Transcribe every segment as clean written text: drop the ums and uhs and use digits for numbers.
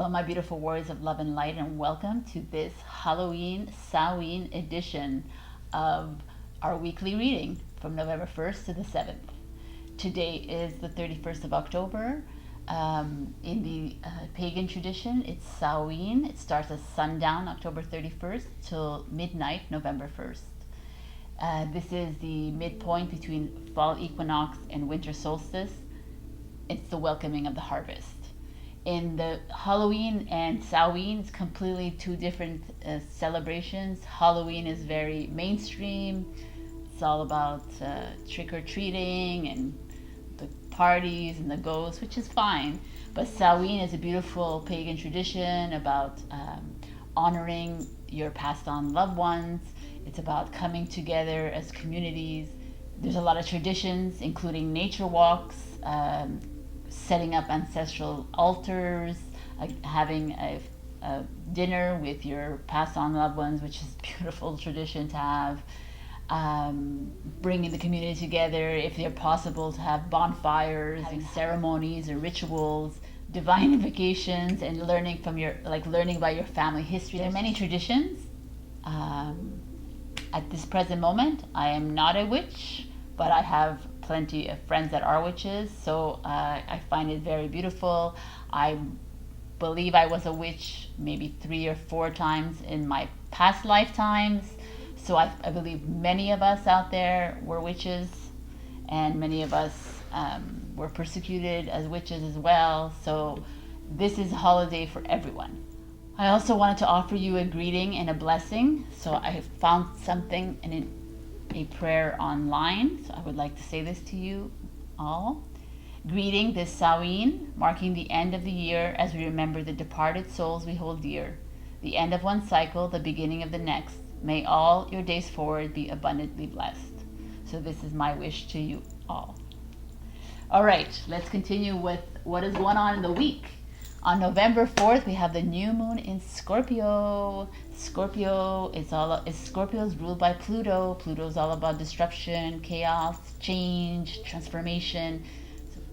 Hello, my beautiful warriors of love and light, and welcome to this Halloween Samhain edition of our weekly reading from November 1st to the 7th. Today is the 31st of October. In the pagan tradition, it's Samhain. It starts at sundown, October 31st, till midnight, November 1st. This is the midpoint between fall equinox and winter solstice. It's the welcoming of the harvest. In the Halloween and Samhain, it's completely two different celebrations. Halloween is very mainstream. It's all about trick-or-treating and the parties and the ghosts, which is fine. But Samhain is a beautiful pagan tradition about honoring your passed on loved ones. It's about coming together as communities. There's a lot of traditions, including nature walks, setting up ancestral altars, having a dinner with your passed on loved ones, which is a beautiful tradition to have. Bringing the community together, if they're possible, to have bonfires, having ceremonies or rituals, divine invocations, and learning from learning about your family history. There are many traditions. At this present moment, I am not a witch, but I have plenty of friends that are witches, so I find it very beautiful. I believe I was a witch maybe 3 or 4 times in my past lifetimes, so I believe many of us out there were witches, and many of us were persecuted as witches as well, so this is a holiday for everyone. I also wanted to offer you a greeting and a blessing, so I have found something in a prayer online, so I would like to say this to you all. Greeting this Samhain, marking the end of the year as we remember the departed souls we hold dear. The end of one cycle, the beginning of the next. May all your days forward be abundantly blessed. So this is my wish to you all. All right, let's continue with what is going on in the week. On November 4th, we have the new moon in Scorpio. Scorpio is ruled by Pluto. Pluto is all about disruption, chaos, change, transformation.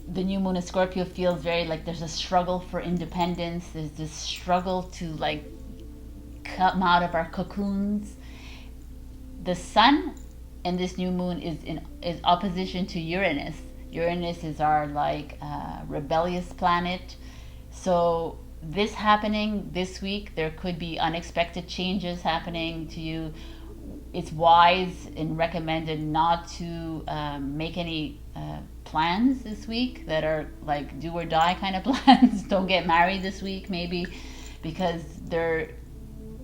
The new moon in Scorpio feels very like there's a struggle for independence. There's this struggle to come out of our cocoons. The sun and this new moon is opposition to Uranus. Uranus is our rebellious planet. So this happening this week, there could be unexpected changes happening to you. It's wise and recommended not to make any plans this week that are like do or die kind of plans. Don't get married this week maybe, because there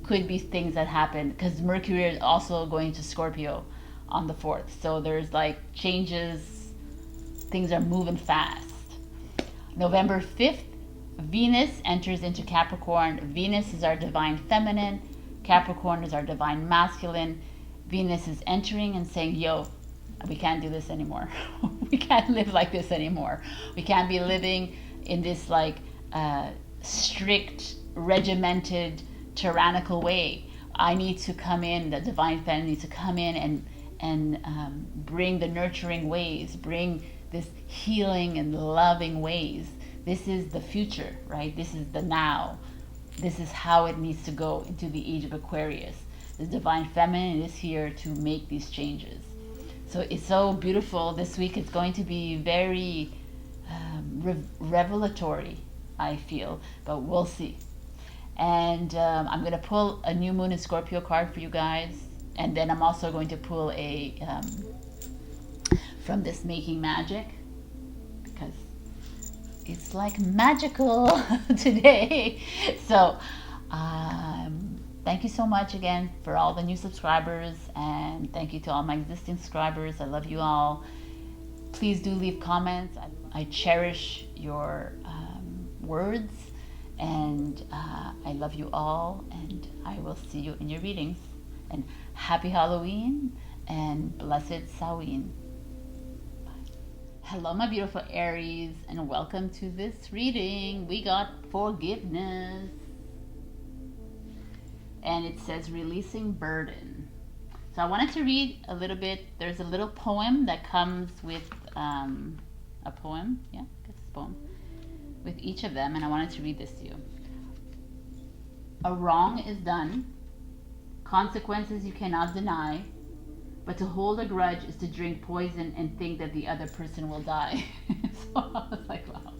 could be things that happen, because Mercury is also going to Scorpio on the 4th. So there's changes, things are moving fast. November 5th, Venus enters into Capricorn. Venus is our divine feminine. Capricorn is our divine masculine. Venus is entering and saying, yo, we can't do this anymore. We can't live like this anymore. We can't be living in this strict, regimented, tyrannical way. I need to come in, the divine feminine needs to come in and bring the nurturing ways, bring this healing and loving ways. This is the future, right? This is the now. This is how it needs to go into the age of Aquarius. The divine feminine is here to make these changes. So it's so beautiful. This week it's going to be very revelatory, I feel, but we'll see. And I'm going to pull a new moon in Scorpio card for you guys. And then I'm also going to pull a from this Making Magic, because it's like magical today. So thank you so much again for all the new subscribers, and thank you to all my existing subscribers. I love you all. Please do leave comments. I cherish your words, and I love you all, and I will see you in your readings. And happy Halloween and blessed Samhain. Hello, my beautiful Aries, and welcome to this reading. We got forgiveness, and it says releasing burden. So I wanted to read a little bit. There's a little poem that comes with a poem. Yeah, it's a poem with each of them, and I wanted to read this to you. A wrong is done, consequences you cannot deny, but to hold a grudge is to drink poison and think that the other person will die. So I was like, wow.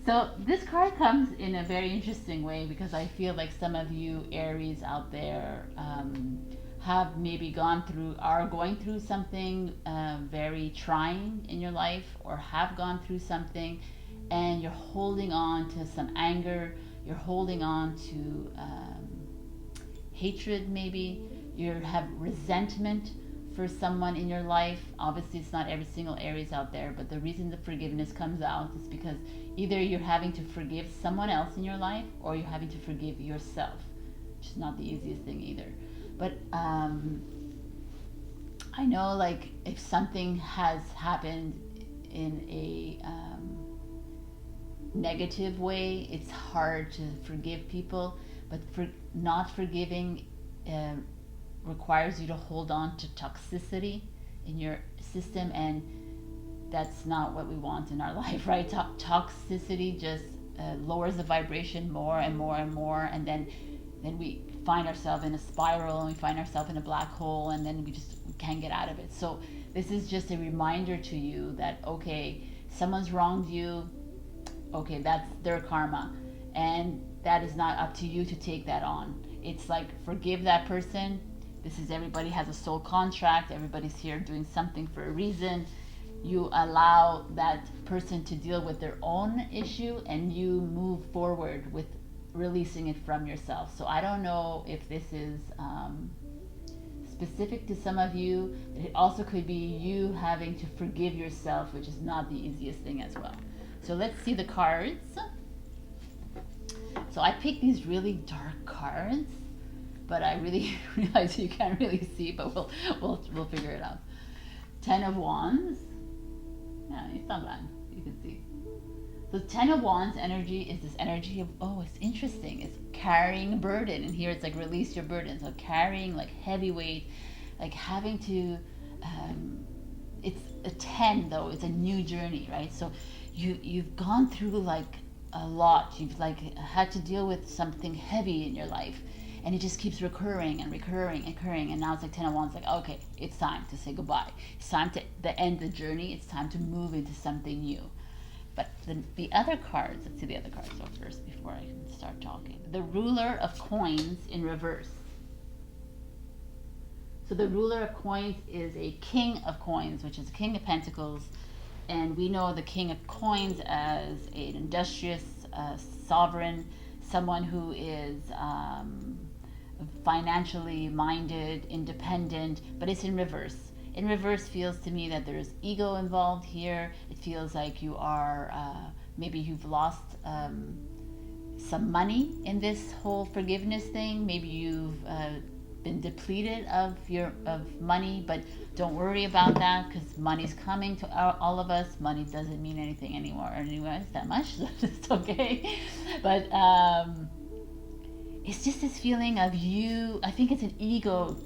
So this card comes in a very interesting way because I feel like some of you Aries out there have maybe are going through something very trying in your life, or have gone through something, and you're holding on to some anger, you're holding on to hatred maybe, you have resentment for someone in your life. Obviously it's not every single Aries out there, but the reason the forgiveness comes out is because either you're having to forgive someone else in your life, or you're having to forgive yourself, which is not the easiest thing either. But I know, like, if something has happened in a negative way, it's hard to forgive people, but not forgiving requires you to hold on to toxicity in your system, and that's not what we want in our life, right? Toxicity just lowers the vibration more and more and more, and then we find ourselves in a spiral, and we find ourselves in a black hole, and then we can't get out of it. So this is just a reminder to you that, okay, someone's wronged you, okay, that's their karma, and that is not up to you to take that on. It's like, forgive that person. Everybody has a soul contract, everybody's here doing something for a reason. You allow that person to deal with their own issue, and you move forward with releasing it from yourself. So I don't know if this is specific to some of you. It also could be you having to forgive yourself, which is not the easiest thing as well. So let's see the cards. So I picked these really dark cards, but I really realize you can't really see, but we'll figure it out. 10 of Wands. Yeah, it's not bad. You can see. The 10 of Wands energy is this energy of, oh, it's interesting. It's carrying a burden. And here it's like, release your burden. So carrying like heavy weight, like having to, it's a 10 though. It's a new journey, right? So you've gone through like a lot. You've like had to deal with something heavy in your life. And it just keeps recurring and recurring and recurring. And now it's like 10 of Wands, like, okay, it's time to say goodbye. It's time to end the journey. It's time to move into something new. But the other cards, let's see the other cards first before I can start talking. The Ruler of Coins in reverse. So the Ruler of Coins is a King of Coins, which is a King of Pentacles. And we know the King of Coins as an industrious sovereign, someone who is financially minded, independent, but it's in reverse. In reverse feels to me that there's ego involved here. It feels like you are, maybe you've lost some money in this whole forgiveness thing. Maybe you've been depleted of money, but don't worry about that, because money's coming to all of us. Money doesn't mean anything anymore anyways, that much, so it's okay. But it's just this feeling of you, I think it's an ego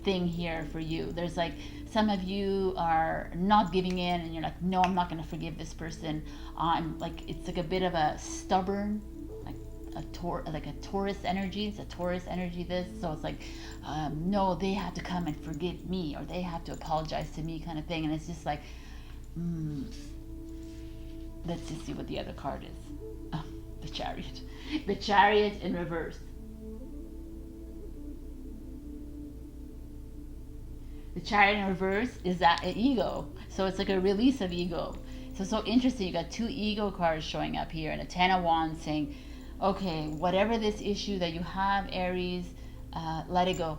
thing here for you. There's like, some of you are not giving in, and you're like, no, I'm not going to forgive this person. I'm like, it's like a bit of a stubborn, like a Taurus energy. It's a Taurus energy, this. So it's like, no, they have to come and forgive me, or they have to apologize to me, kind of thing. And it's just like, let's just see what the other card is. The Chariot. The Chariot in reverse. The Chariot in reverse is that ego. So it's like a release of ego. So interesting. You got two ego cards showing up here, and a 10 of Wands saying, okay, whatever this issue that you have, Aries, let it go.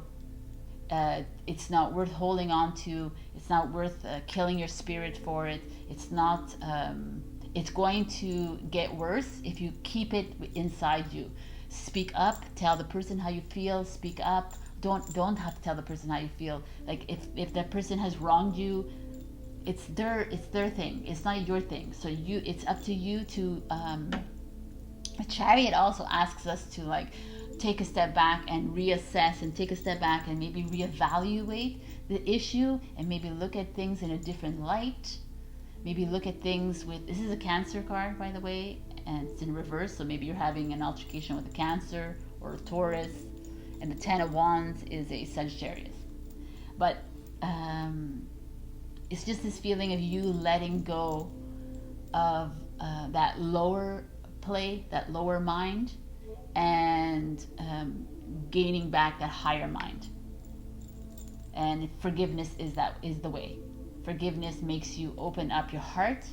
It's not worth holding on to. It's not worth killing your spirit for it. It's not. It's going to get worse if you keep it inside you. Speak up. Tell the person how you feel. Speak up. Don't have to tell the person how you feel. Like if that person has wronged you, it's their thing. It's not your thing. So it's up to you to. The Chariot also asks us to like take a step back and reassess, and take a step back and maybe reevaluate the issue, and maybe look at things in a different light. Maybe look at things with, this is a Cancer card, by the way, and it's in reverse. So maybe you're having an altercation with a Cancer or a Taurus, and the Ten of Wands is a Sagittarius. But it's just this feeling of you letting go of that lower play, that lower mind, and gaining back that higher mind. And forgiveness is the way. Forgiveness makes you open up your heart.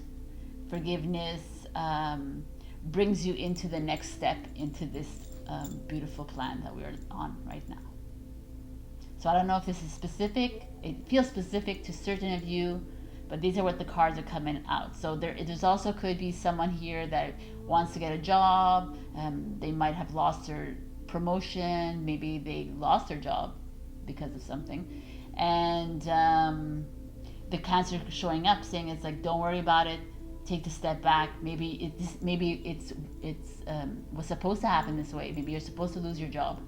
Forgiveness brings you into the next step into this beautiful plan that we're on right now. So I don't know if this is specific. It feels specific to certain of you, but these are what the cards are coming out. So there's also could be someone here that wants to get a job. They might have lost their promotion. Maybe they lost their job because of something. And the Cancer showing up saying it's like, don't worry about it. Take the step back. Maybe it's was supposed to happen this way. Maybe you're supposed to lose your job,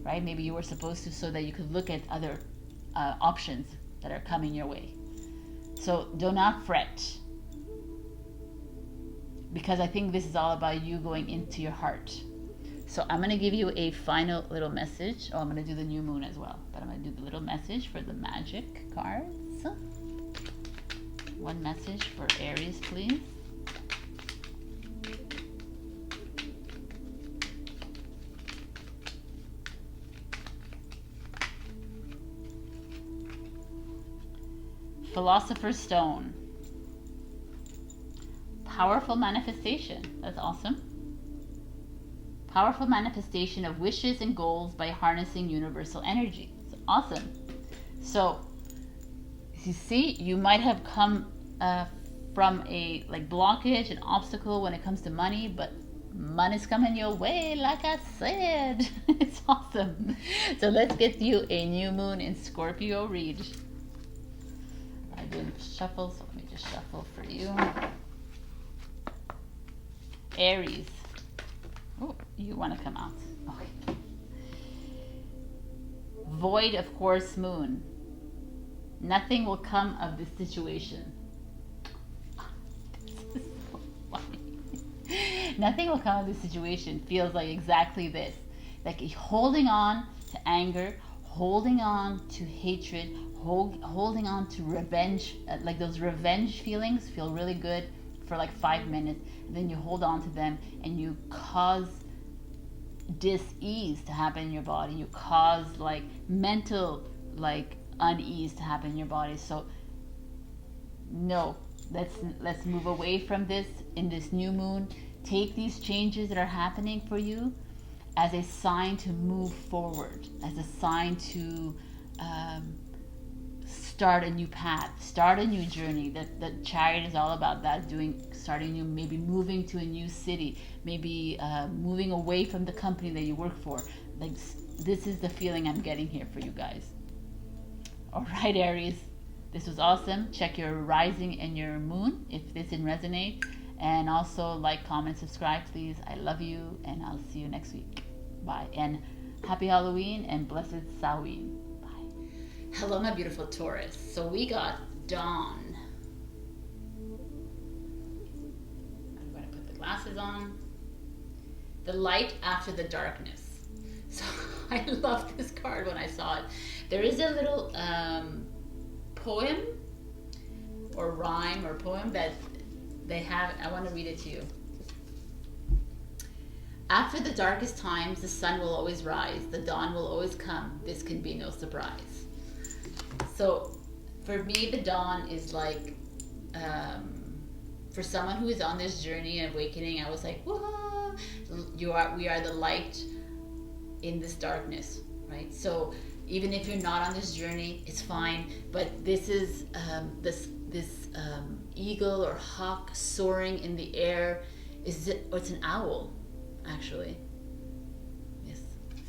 right? Maybe you were supposed to, so that you could look at other options that are coming your way. So do not fret, because I think this is all about you going into your heart. So I'm going to give you a final little message. Oh, I'm going to do the new moon as well, but I'm going to do the little message for the magic cards. One message for Aries, please. Philosopher's Stone. Powerful manifestation. That's awesome. Powerful manifestation of wishes and goals by harnessing universal energy. It's awesome. So, you see, you might have come from a blockage, an obstacle when it comes to money, but money's coming your way, like I said. It's awesome. So let's get you a new moon in Scorpio read. I didn't shuffle, so let me just shuffle for you. Aries. Oh, you want to come out. Okay. Void of course moon. Nothing will come of this situation. This is so funny. Nothing will come of this situation feels like exactly this. Like holding on to anger, holding on to hatred, holding on to revenge. Like those revenge feelings feel really good for like 5 minutes. And then you hold on to them and you cause dis-ease to happen in your body. You cause like mental unease to happen in your body. So no, let's move away from this in this new moon. Take these changes that are happening for you as a sign to move forward, as a sign to start a new path, start a new journey. That the Chariot is all about that, starting new, maybe moving to a new city, maybe moving away from the company that you work for. Like this is the feeling I'm getting here for you guys. All right, Aries, this was awesome. Check your rising and your moon if this didn't resonate. And also like, comment, subscribe, please. I love you, and I'll see you next week. Bye. And happy Halloween and blessed Samhain. Bye. Hello, my beautiful Taurus. So we got dawn. I'm going to put the glasses on. The light after the darkness. So I loved this card when I saw it. There is a little poem or rhyme or poem that they have. I want to read it to you. After the darkest times, the sun will always rise. The dawn will always come. This can be no surprise. So for me, the dawn is like, for someone who is on this journey of awakening, I was like, whoa, we are the light in this darkness, right? So even if you're not on this journey, it's fine. But this is this eagle or hawk soaring in the air. It's an owl, actually. Yes,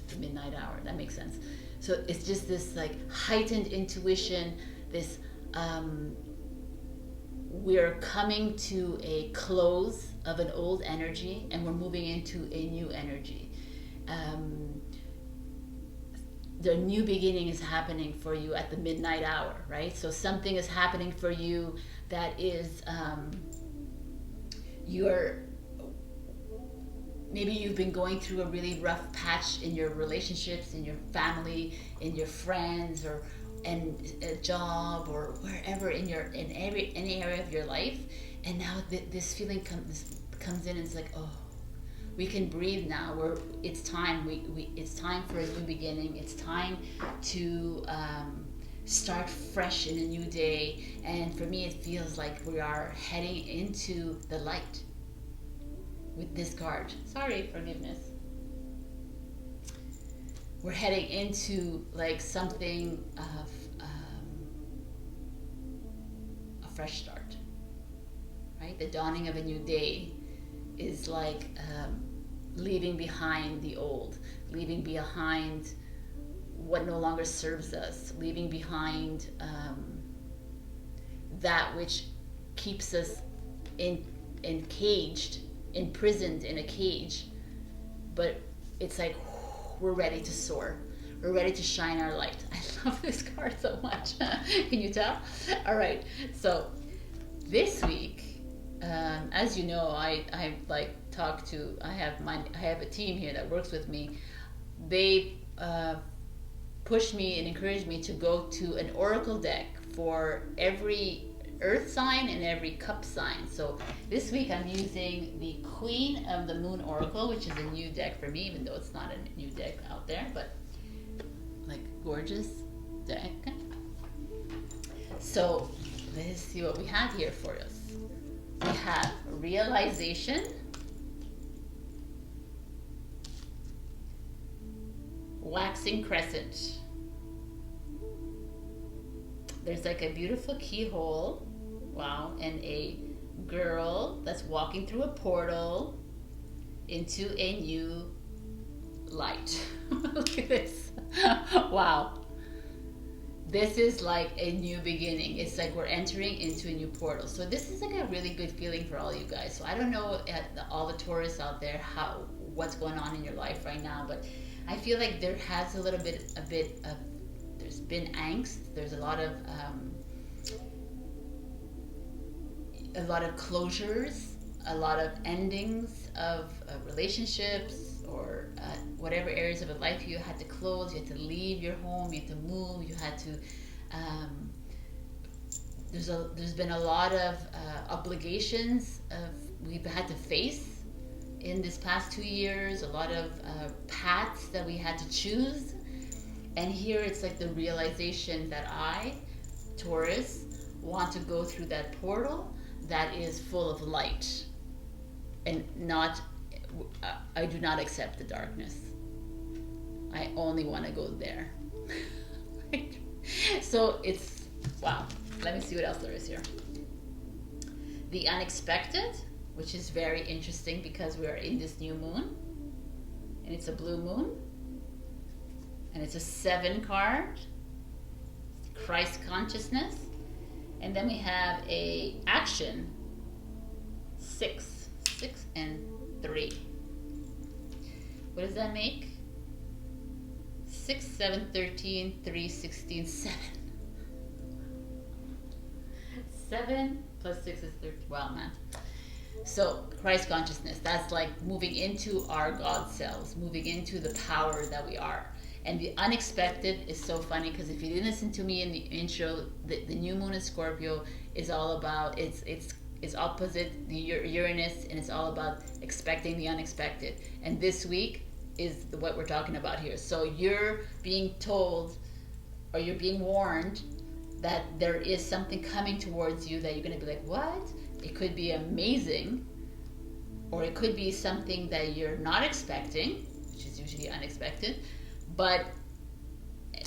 the midnight hour. That makes sense. So it's just this like heightened intuition. This we're coming to a close of an old energy, and we're moving into a new energy. The new beginning is happening for you at the midnight hour, right? So something is happening for you that is maybe you've been going through a really rough patch in your relationships, in your family, in your friends, or and a job, or wherever in any area of your life, and now this feeling comes in, and it's like, oh, we can breathe now. It's time. It's time for a new beginning. It's time to start fresh in a new day. And for me, it feels like we are heading into the light with this card. Sorry, forgiveness. We're heading into like something of a fresh start, right? The dawning of a new day is like leaving behind the old, leaving behind what no longer serves us, leaving behind that which keeps us encaged, imprisoned in a cage. But it's like we're ready to soar. We're ready to shine our light. I love this card so much. Can you tell? All right. So this week, as you know, I like talk to. I have a team here that works with me. They push me and encourage me to go to an oracle deck for every earth sign and every cup sign. So this week I'm using the Queen of the Moon Oracle, which is a new deck for me, even though it's not a new deck out there, but like gorgeous deck. So let's see what we have here for us. We have realization, waxing crescent. There's like a beautiful keyhole, wow, and a girl that's walking through a portal into a new light. Look at this. Wow. This is like a new beginning. It's like we're entering into a new portal. So this is like a really good feeling for all you guys. So I don't know all the Taurus out there what's going on in your life right now, but I feel like there has a bit of there's been angst. There's a lot of closures, a lot of endings of relationships, or whatever areas of your life you had to close. You had to leave your home. You had to move. You had to. There's been a lot of obligations we've had to face in this past 2 years. A lot of paths that we had to choose. And here it's like the realization that I, Taurus, want to go through that portal that is full of light, and I do not accept the darkness. I only want to go there. Right? So it's, wow. Let me see what else there is here. The unexpected, which is very interesting because we are in this new moon, and it's a blue moon. And it's a 7 card, Christ consciousness. And then we have a action, 6 and 3. What does that make? 6, 7, 13, 3, 16, 7. 7 plus 6 is 13. Wow, man. So Christ consciousness, that's like moving into our God selves, moving into the power that we are. And the unexpected is so funny because if you didn't listen to me in the intro, the new moon in Scorpio is all about, it's opposite the Uranus, and it's all about expecting the unexpected. And this week is what we're talking about here. So you're being told, or you're being warned, that there is something coming towards you that you're going to be like, what? It could be amazing, or it could be something that you're not expecting, which is usually unexpected, but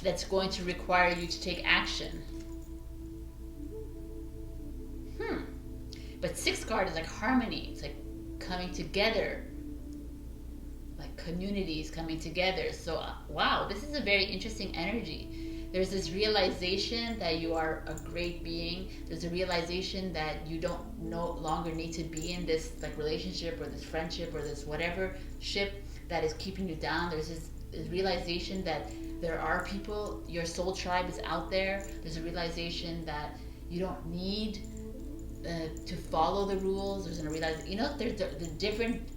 that's going to require you to take action. But 6 card is like harmony. It's like coming together, like communities coming together. So wow, this is a very interesting energy. There's this realization that you are a great being. There's a realization that you don't no longer need to be in this like relationship or this friendship or this whatever ship that is keeping you down. There's this realization that there are people, your soul tribe is out there. There's a realization that you don't need to follow the rules. There's a realization, there's the different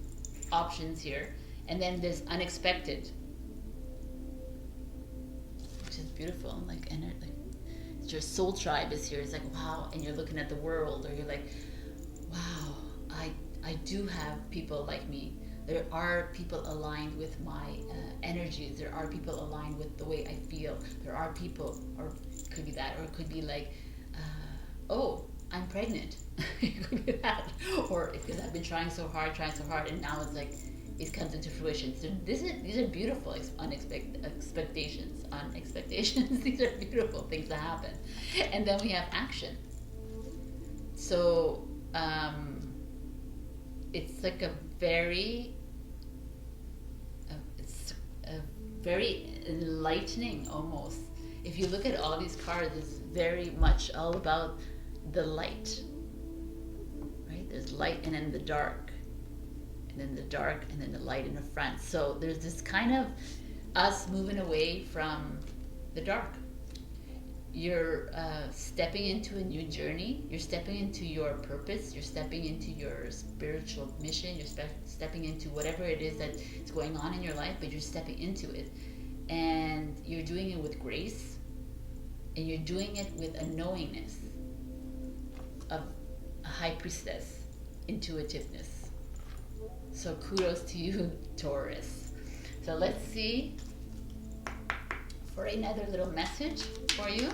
options here. And then there's unexpected, which is beautiful. Like, and like your soul tribe is here. It's like, wow. And you're looking at the world, or you're like, wow, I do have people like me. There are people aligned with my energies. There are people aligned with the way I feel. There are people, or it could be that, or it could be like, oh, I'm pregnant. It could be that. Or because I've been trying so hard, and now it's like, it comes into fruition. So these are beautiful expectations. These are beautiful things that happen. And then we have action. So it's like a very enlightening almost. If you look at all these cards, it's very much all about the light, right? There's light and then the dark, and then the dark, and then the light in the front. So there's this kind of us moving away from the dark. You're stepping into a new journey. You're stepping into your purpose. You're stepping into your spiritual mission. You're stepping into whatever it is that is going on in your life, but you're stepping into it. And you're doing it with grace. And you're doing it with a knowingness of a high priestess, intuitiveness. So kudos to you, Taurus. So let's see for another little message for you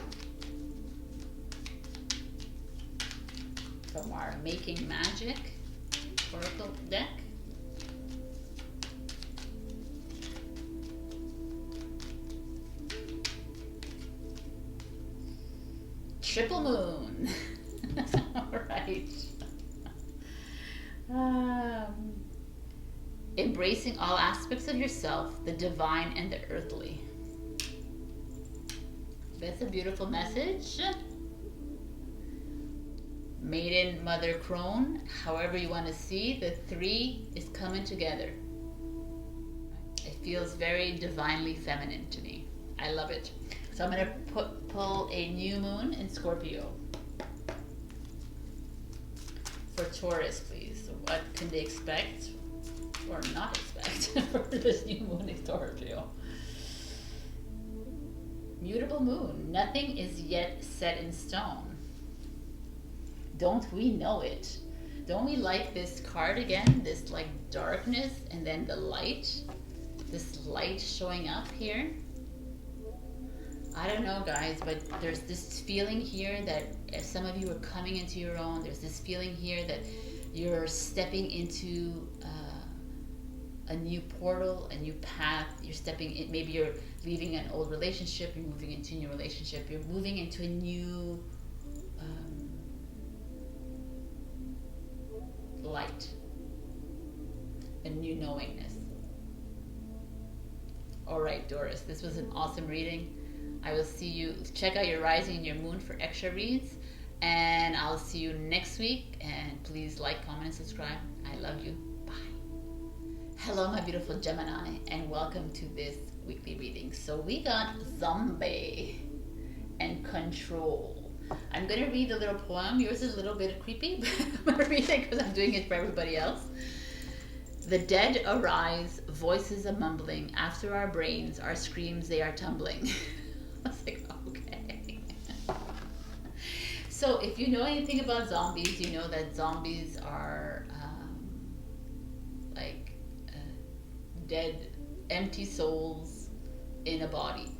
from our Making Magic Oracle deck. Triple moon. All right. Embracing all aspects of yourself, the divine and the earthly. That's a beautiful message. Maiden, Mother, Crone, however you want to see, the three is coming together. It feels very divinely feminine to me. I love it. So I'm going to pull a new moon in Scorpio. For Taurus, please. So what can they expect or not expect for this new moon in Scorpio? Mutable moon. Nothing is yet set in stone. Don't we know it? Don't we like this card again? This like darkness and then the light. This light showing up here. I don't know, guys, but there's this feeling here that if some of you are coming into your own, there's this feeling here that you're stepping into a new portal, a new path. You're stepping in, maybe you're leaving an old relationship, you're moving into a new relationship, you're moving into a new light, a new knowingness. All right, Doris, this was an awesome reading. I will see you. Check out your rising and your moon for extra reads, and I'll see you next week. And please like, comment, and subscribe. I love you. Bye. Hello, my beautiful Gemini, and welcome to this weekly reading. So we got zombie and control. I'm going to read a little poem. Yours is a little bit creepy, but I'm going to read it because I'm doing it for everybody else. The dead arise, voices a mumbling. After our brains, our screams, they are tumbling. I was like, okay. So if you know anything about zombies, you know that zombies are like dead, empty souls in a body.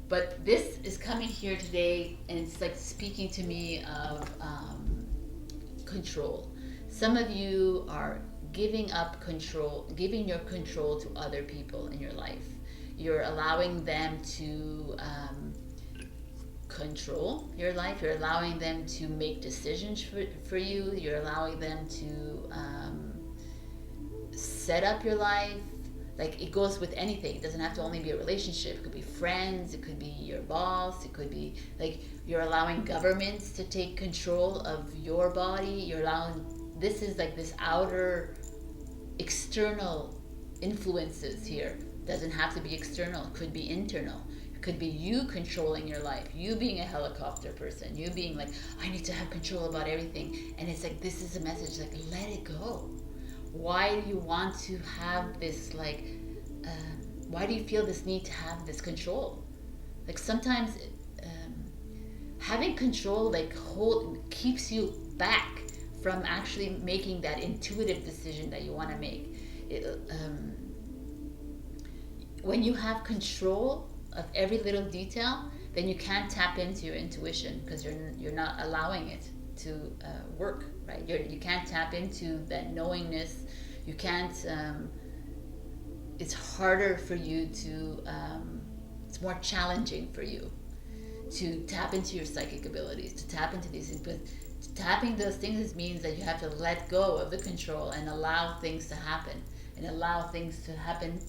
But this is coming here today, and it's like speaking to me of control. Some of you are giving up control, giving your control to other people in your life. You're allowing them to control your life. You're allowing them to make decisions for you. You're allowing them to set up your life. Like, it goes with anything. It doesn't have to only be a relationship. It could be friends. It could be your boss. It could be like you're allowing governments to take control of your body. You're allowing, this is like this outer external influences here. Doesn't have to be external. It could be internal. It could be you controlling your life. You being a helicopter person. You being like, I need to have control about everything. And it's like, this is a message like, let it go. why do you want to have this, like, why do you feel this need to have this control? Like sometimes having control, like, keeps you back from actually making that intuitive decision that you want to make. When you have control of every little detail, then you can't tap into your intuition because you're not allowing it to work, right? You can't tap into that knowingness. You can't. It's harder for you to. It's more challenging for you to tap into your psychic abilities, to tap into these things. But tapping those things means that you have to let go of the control and allow things to happen, and allow things to happen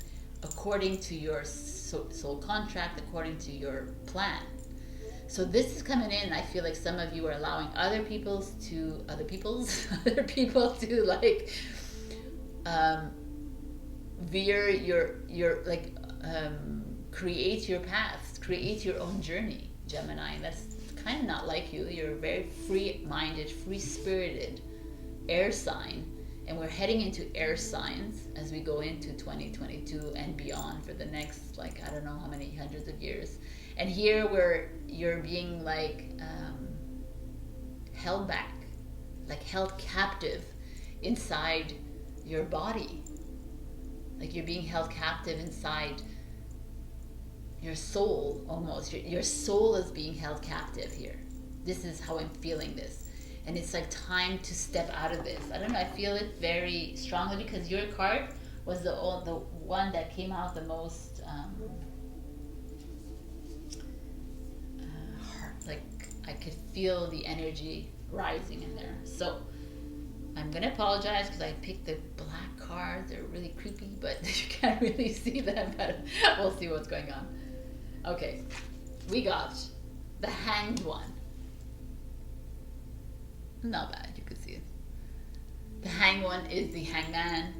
according to your soul contract, according to your plan. So this is coming in. I feel like some of you are allowing other people to like veer your like create your paths, create your own journey, Gemini. That's kind of not like you. You're a very free-minded, free-spirited air sign, and we're heading into air signs as we go into 2022 and beyond for the next, like, I don't know how many hundreds of years. And here where you're being like held back, like held captive inside your body, like you're being held captive inside your soul. Almost your soul is being held captive here. This is how I'm feeling this, and it's like time to step out of this. I don't know, I feel it very strongly because your card was the one that came out the most like I could feel the energy rising in there. So I'm gonna apologize because I picked the black cards. They're really creepy, but you can't really see them, but we'll see what's going on. Okay, we got the Hanged One. Not bad, you could see it. The Hanged One is the Hangman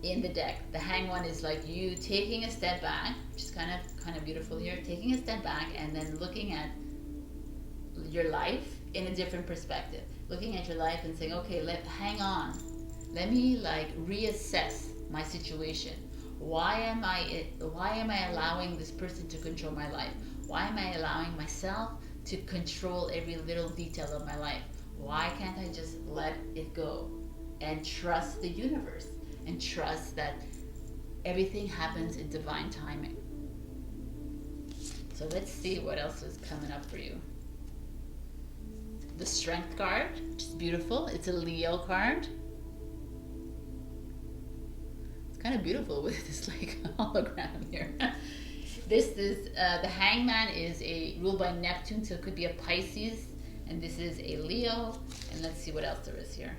in the deck. The Hanged One is like you taking a step back, which is kind of beautiful here, taking a step back and then looking at your life in a different perspective, looking at your life and saying, okay, hang on, let me like reassess my situation. Why am I allowing this person to control my life? Why am I allowing myself to control every little detail of my life? Why can't I just let it go and trust the universe and trust that everything happens in divine timing? So let's see what else is coming up for you. The Strength card, which is beautiful. It's a Leo card. It's kind of beautiful with this like hologram here. This is the Hangman is ruled by Neptune, so it could be a Pisces, and this is a Leo. And let's see what else there is here.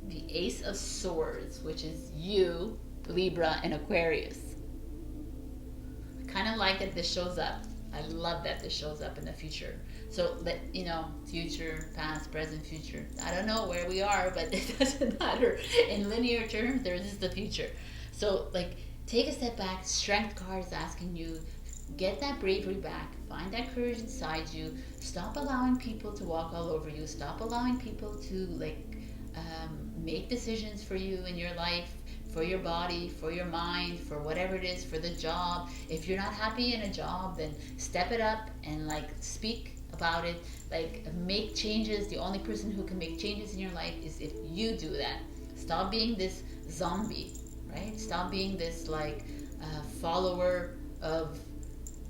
The Ace of Swords, which is you, Libra, and Aquarius. I kind of like that this shows up. I love that this shows up in the future. So that, you know, future, past, present, future. I don't know where we are, but it doesn't matter. In linear terms, there is the future. So like, take a step back. Strength card is asking you, get that bravery back. Find that courage inside you. Stop allowing people to walk all over you. Stop allowing people to like make decisions for you in your life, for your body, for your mind, for whatever it is, for the job. If you're not happy in a job, then step it up and like speak about it, like make changes. The only person who can make changes in your life is if you do that. Stop being this zombie, right? Stop being this like follower of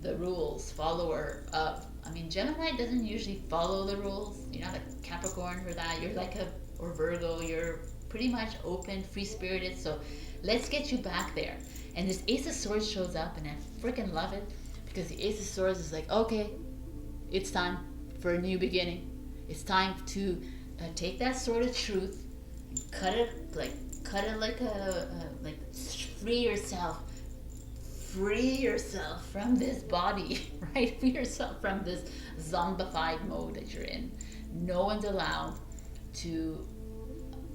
the rules, follower of, I mean, Gemini doesn't usually follow the rules. You're not a Capricorn for that. You're like or Virgo, you're pretty much open, free-spirited. So let's get you back there. And this Ace of Swords shows up, and I freaking love it because the Ace of Swords is like, okay, it's time for a new beginning. It's time to take that sword of truth, and cut it like free yourself from this body, right? Free yourself from this zombified mode that you're in. No one's allowed to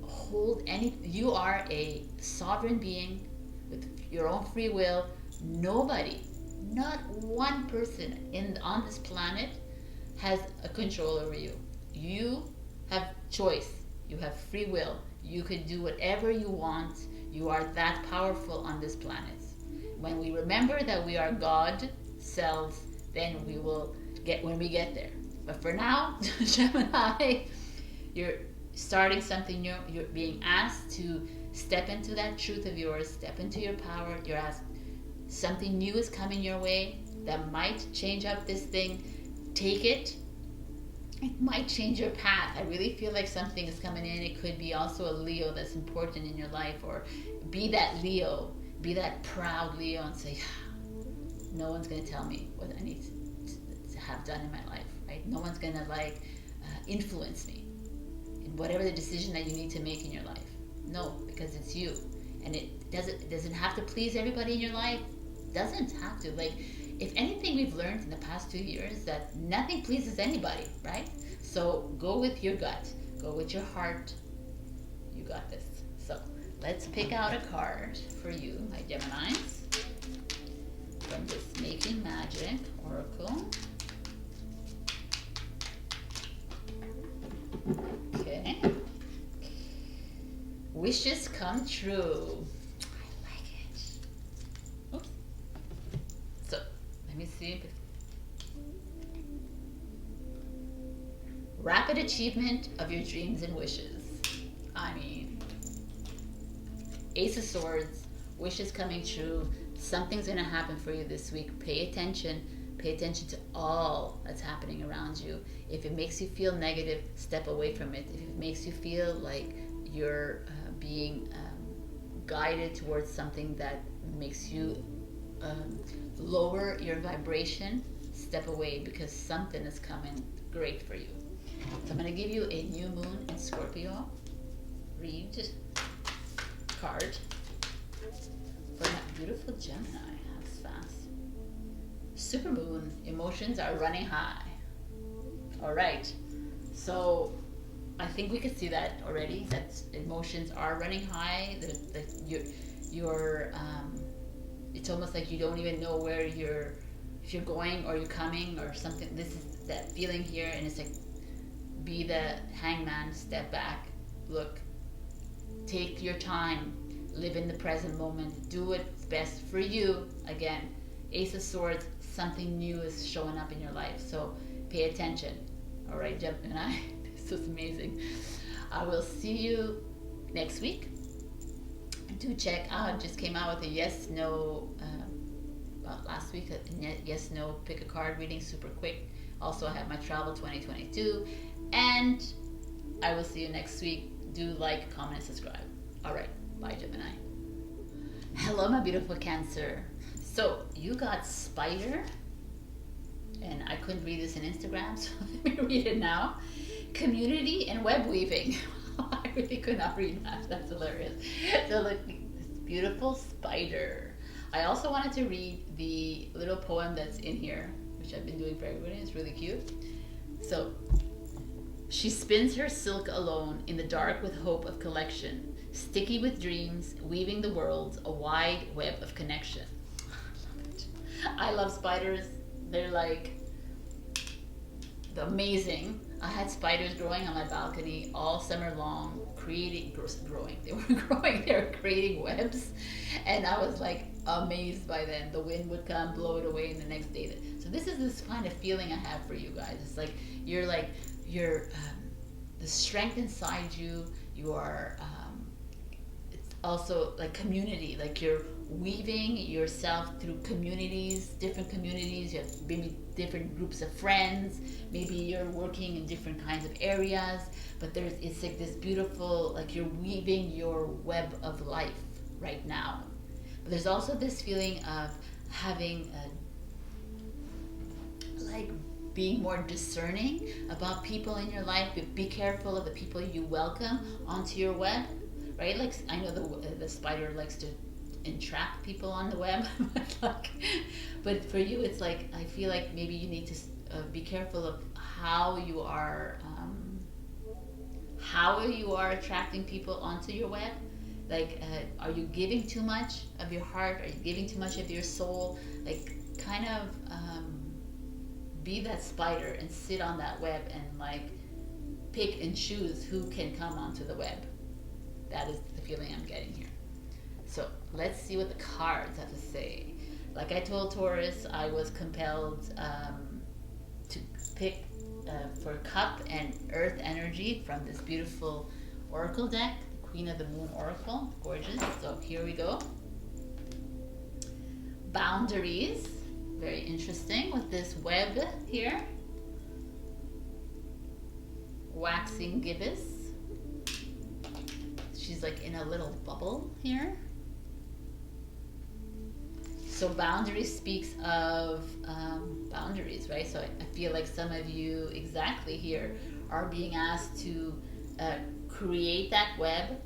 hold any. You are a sovereign being with your own free will. Nobody, not one person on this planet has a control over you. You have choice. You have free will. You could do whatever you want. You are that powerful on this planet. When we remember that we are God selves, then we will get when we get there. But for now, Gemini, you're starting something new. You're being asked to step into that truth of yours, step into your power. You're asked, something new is coming your way that might change up this thing. Take it. It might change your path. I really feel like something is coming in. It could be also a Leo that's important in your life, or be that Leo, be that proud Leo and say, no one's going to tell me what I need to have done in my life, right? No one's going to influence me in whatever the decision that you need to make in your life. No, because it's you. And it doesn't have to please everybody in your life. Doesn't have to. If anything we've learned in the past 2 years, that nothing pleases anybody, right? So go with your gut. Go with your heart. You got this. So let's pick out a card for you, my Geminis, from this Making Magic Oracle. Okay. Wishes come true. I like it. Oops. So, let me see. Rapid achievement of your dreams and wishes. I mean, Ace of Swords, wishes coming true. Something's going to happen for you this week. Pay attention. Pay attention to all that's happening around you. If it makes you feel negative, step away from it. If it makes you feel like you're being guided towards something that makes you lower your vibration, step away, because something is coming great for you. So I'm going to give you a new moon in Scorpio read card for that beautiful Gemini. That's fast. Supermoon, emotions are running high. All right, so I think we could see that already, that emotions are running high, that you're it's almost like you don't even know where if you're going or you're coming or something. This is that feeling here, and it's like, be the hangman, step back, look, take your time, live in the present moment, do what's best for you. Again, Ace of Swords, something new is showing up in your life, so pay attention. All right, Gemini, this is amazing. I will see you next week. Do check out, just came out with a yes, no, last week, a yes, no, pick a card reading, super quick. Also, I have my travel 2022, and I will see you next week. Do like, comment, and subscribe. All right, bye, Gemini. Hello, my beautiful Cancer. So you got spider, and I couldn't read this in Instagram, so let me read it now. Community and web weaving. I really could not read that. That's hilarious. So look, this beautiful spider. I also wanted to read the little poem that's in here, which I've been doing for everybody. It's really cute. So, she spins her silk alone in the dark with hope of collection, sticky with dreams, weaving the world a wide web of connection. I love it. I love spiders. They're like amazing. I had spiders growing on my balcony all summer long, growing. They were growing, they were creating webs, and I was like amazed by them. The wind would come, blow it away, and the next day. So this is this kind of feeling I have for you guys. It's like you're the strength inside you. You are. It's also like community. Like you're weaving yourself through communities, different communities. You have maybe different groups of friends. Maybe you're working in different kinds of areas. But it's like this beautiful, like you're weaving your web of life right now. But there's also this feeling of having like being more discerning about people in your life. Be careful of the people you welcome onto your web, right? Like I know the spider likes to entrap people on the web, but for you it's like I feel like maybe you need to be careful of how you are attracting people onto your web. Like are you giving too much of your heart? Are you giving too much of your soul? Like kind of be that spider and sit on that web and like pick and choose who can come onto the web. That is the feeling I'm getting here. So let's see what the cards have to say. Like I told Taurus, I was compelled to pick for Cup and Earth energy from this beautiful Oracle deck, the Queen of the Moon Oracle. Gorgeous. So here we go. Boundaries. Very interesting with this web here. Waxing gibbous. She's like in a little bubble here. So boundaries speaks of boundaries, right? So I feel like some of you exactly here are being asked to create that web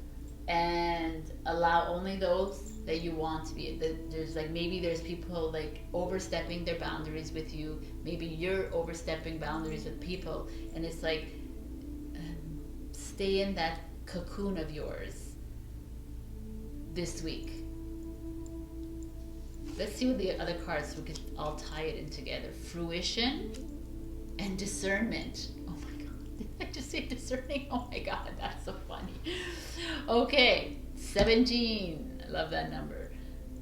and allow only those that you want to be. There's like, maybe there's people like overstepping their boundaries with you. Maybe you're overstepping boundaries with people, and it's like, stay in that cocoon of yours this week. Let's see what the other cards, so we can all tie it in together. Fruition and discernment. Oh my God, did I just say discerning? Oh my God, that's so funny. Okay, 17. I love that number.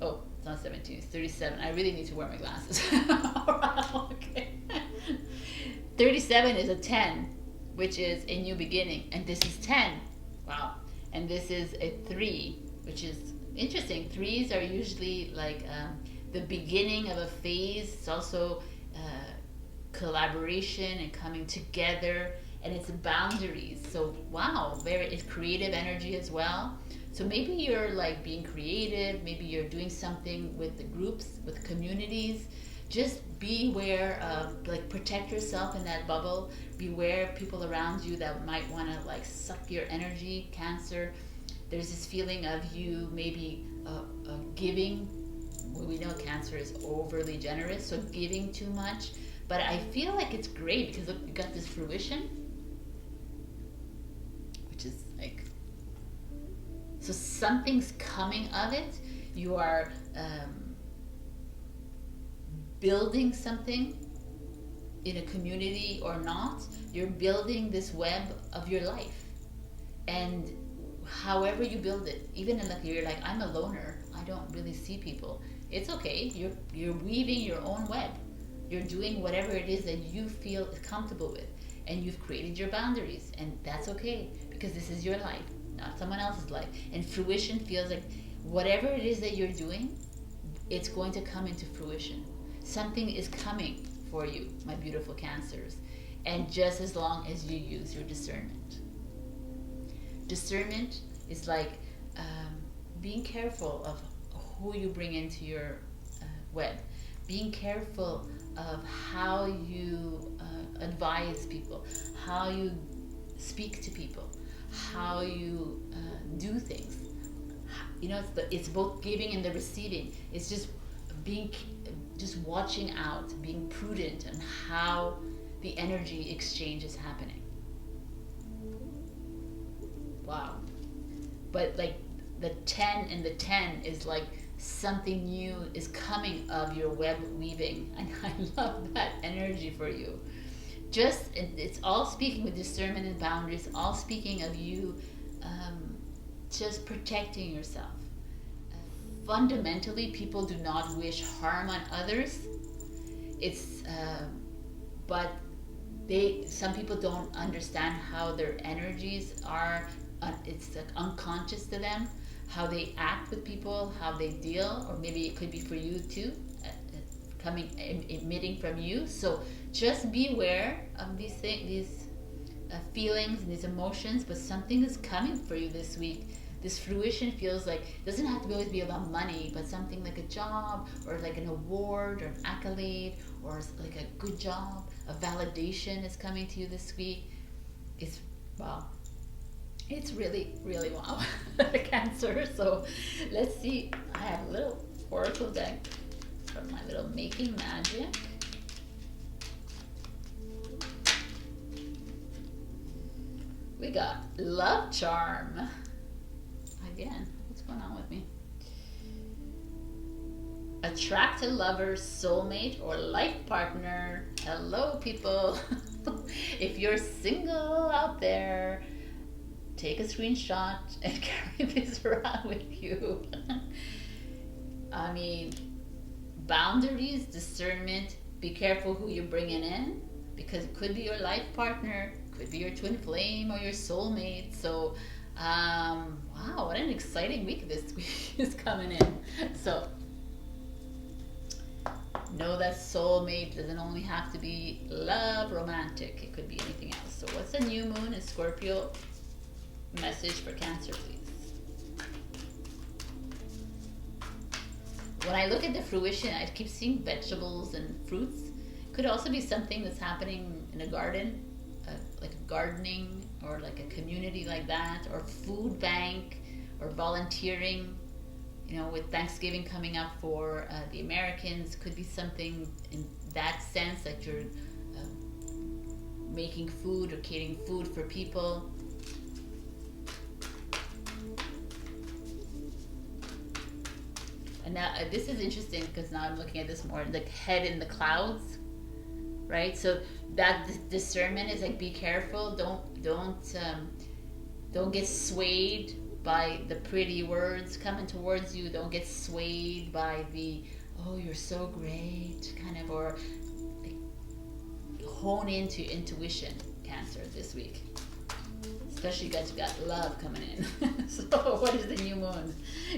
Oh, it's not 17, it's 37. I really need to wear my glasses. Okay. 37 is a 10, which is a new beginning. And this is 10. Wow. And this is a 3, which is interesting. 3s are usually like the beginning of a phase. It's also collaboration and coming together, and it's boundaries. So wow, it's creative energy as well. So maybe you're like being creative, maybe you're doing something with the groups, with communities. Just beware of, like, protect yourself in that bubble. Beware of people around you that might want to like suck your energy. Cancer, there's this feeling of you maybe giving. We know Cancer is overly generous, so giving too much. But I feel like it's great because look, you got this fruition, which is like, so something's coming of it. You are building something in a community or not. You're building this web of your life, and however you build it, even in like, you're like, I'm a loner, I don't really see people. It's okay. You're weaving your own web. You're doing whatever it is that you feel comfortable with, and you've created your boundaries, and that's okay because this is your life, not someone else's life. And fruition feels like whatever it is that you're doing, it's going to come into fruition. Something is coming for you, my beautiful Cancers, and just as long as you use your discernment. Discernment is like being careful of who you bring into your web, being careful of how you advise people, how you speak to people, how you do things. You know, it's both giving and the receiving. It's just watching out, being prudent on how the energy exchange is happening. Wow. But like the 10 and the 10 is like something new is coming of your web weaving, and I love that energy for you. Just, it's all speaking with discernment and boundaries, all speaking of you just protecting yourself. Fundamentally, people do not wish harm on others. It's but some people don't understand how their energies are. It's like unconscious to them, how they act with people, how they deal, or maybe it could be for you too, emitting from you. So just beware of these things, these feelings and these emotions. But something is coming for you this week. This fruition feels like, it doesn't have to always be about money, but something like a job, or like an award, or an accolade, or like a good job, a validation is coming to you this week. It's wow. It's really, really wow. Cancer. So let's see. I have a little oracle deck from my little Making Magic. We got Love Charm. Again, what's going on with me? Attract a lover, soulmate, or life partner. Hello, people. If you're single out there, take a screenshot and carry this around with you. I mean, boundaries, discernment, be careful who you're bringing in, because it could be your life partner, could be your twin flame or your soulmate. So wow, what an exciting week this week is coming in. So know that soulmate doesn't only have to be love, romantic. It could be anything else. So what's the new moon in Scorpio? Message for Cancer, please. When I look at the fruition, I keep seeing vegetables and fruits. Could also be something that's happening in a garden, like gardening, or like a community like that, or food bank, or volunteering. You know, with Thanksgiving coming up for the Americans, could be something in that sense, that you're making food or creating food for people. And now this is interesting, because now I'm looking at this more like head in the clouds, right? So that discernment is like, be careful. Don't get swayed by the pretty words coming towards you. Don't get swayed by the, oh, you're so great, kind of, or like, hone into intuition, Cancer, this week. Especially you guys got love coming in. So what is the new moon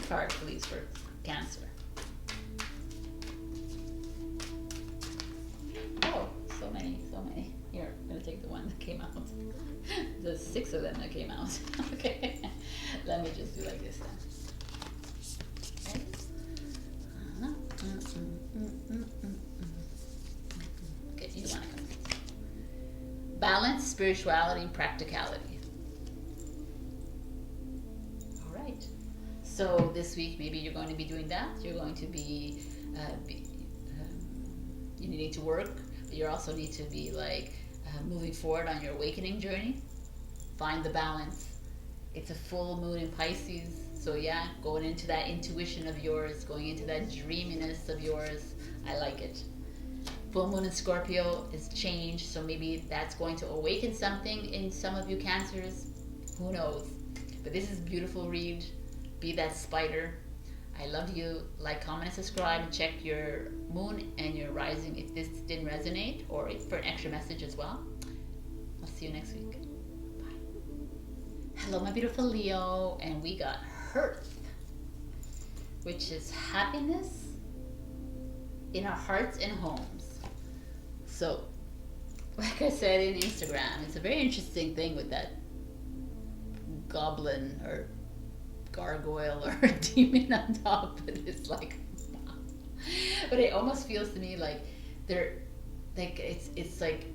card, please, for Cancer? Oh, so many. Here, I'm going to take the one that came out. The 6 of them that came out. Okay. Let me just do like this then. Okay, you want to come. Balance, spirituality, practicality. All right. So this week, maybe you're going to be doing that. You're going to be, you need to work, but you also need to be like moving forward on your awakening journey. Find the balance. It's a full moon in Pisces, so yeah, going into that intuition of yours, going into that dreaminess of yours. I like it. Full moon in Scorpio is change, so maybe that's going to awaken something in some of you Cancers. Who knows? But this is a beautiful read. Be that spider. I love you. Like, comment, and subscribe. Check your moon and your rising if this didn't resonate, or for an extra message as well. I'll see you next week. Bye. Hello, my beautiful Leo. And we got Hearth, which is happiness in our hearts and homes. So, like I said in Instagram, it's a very interesting thing with that goblin or gargoyle or demon on top. But it's like, wow. But it almost feels to me like they're like, it's like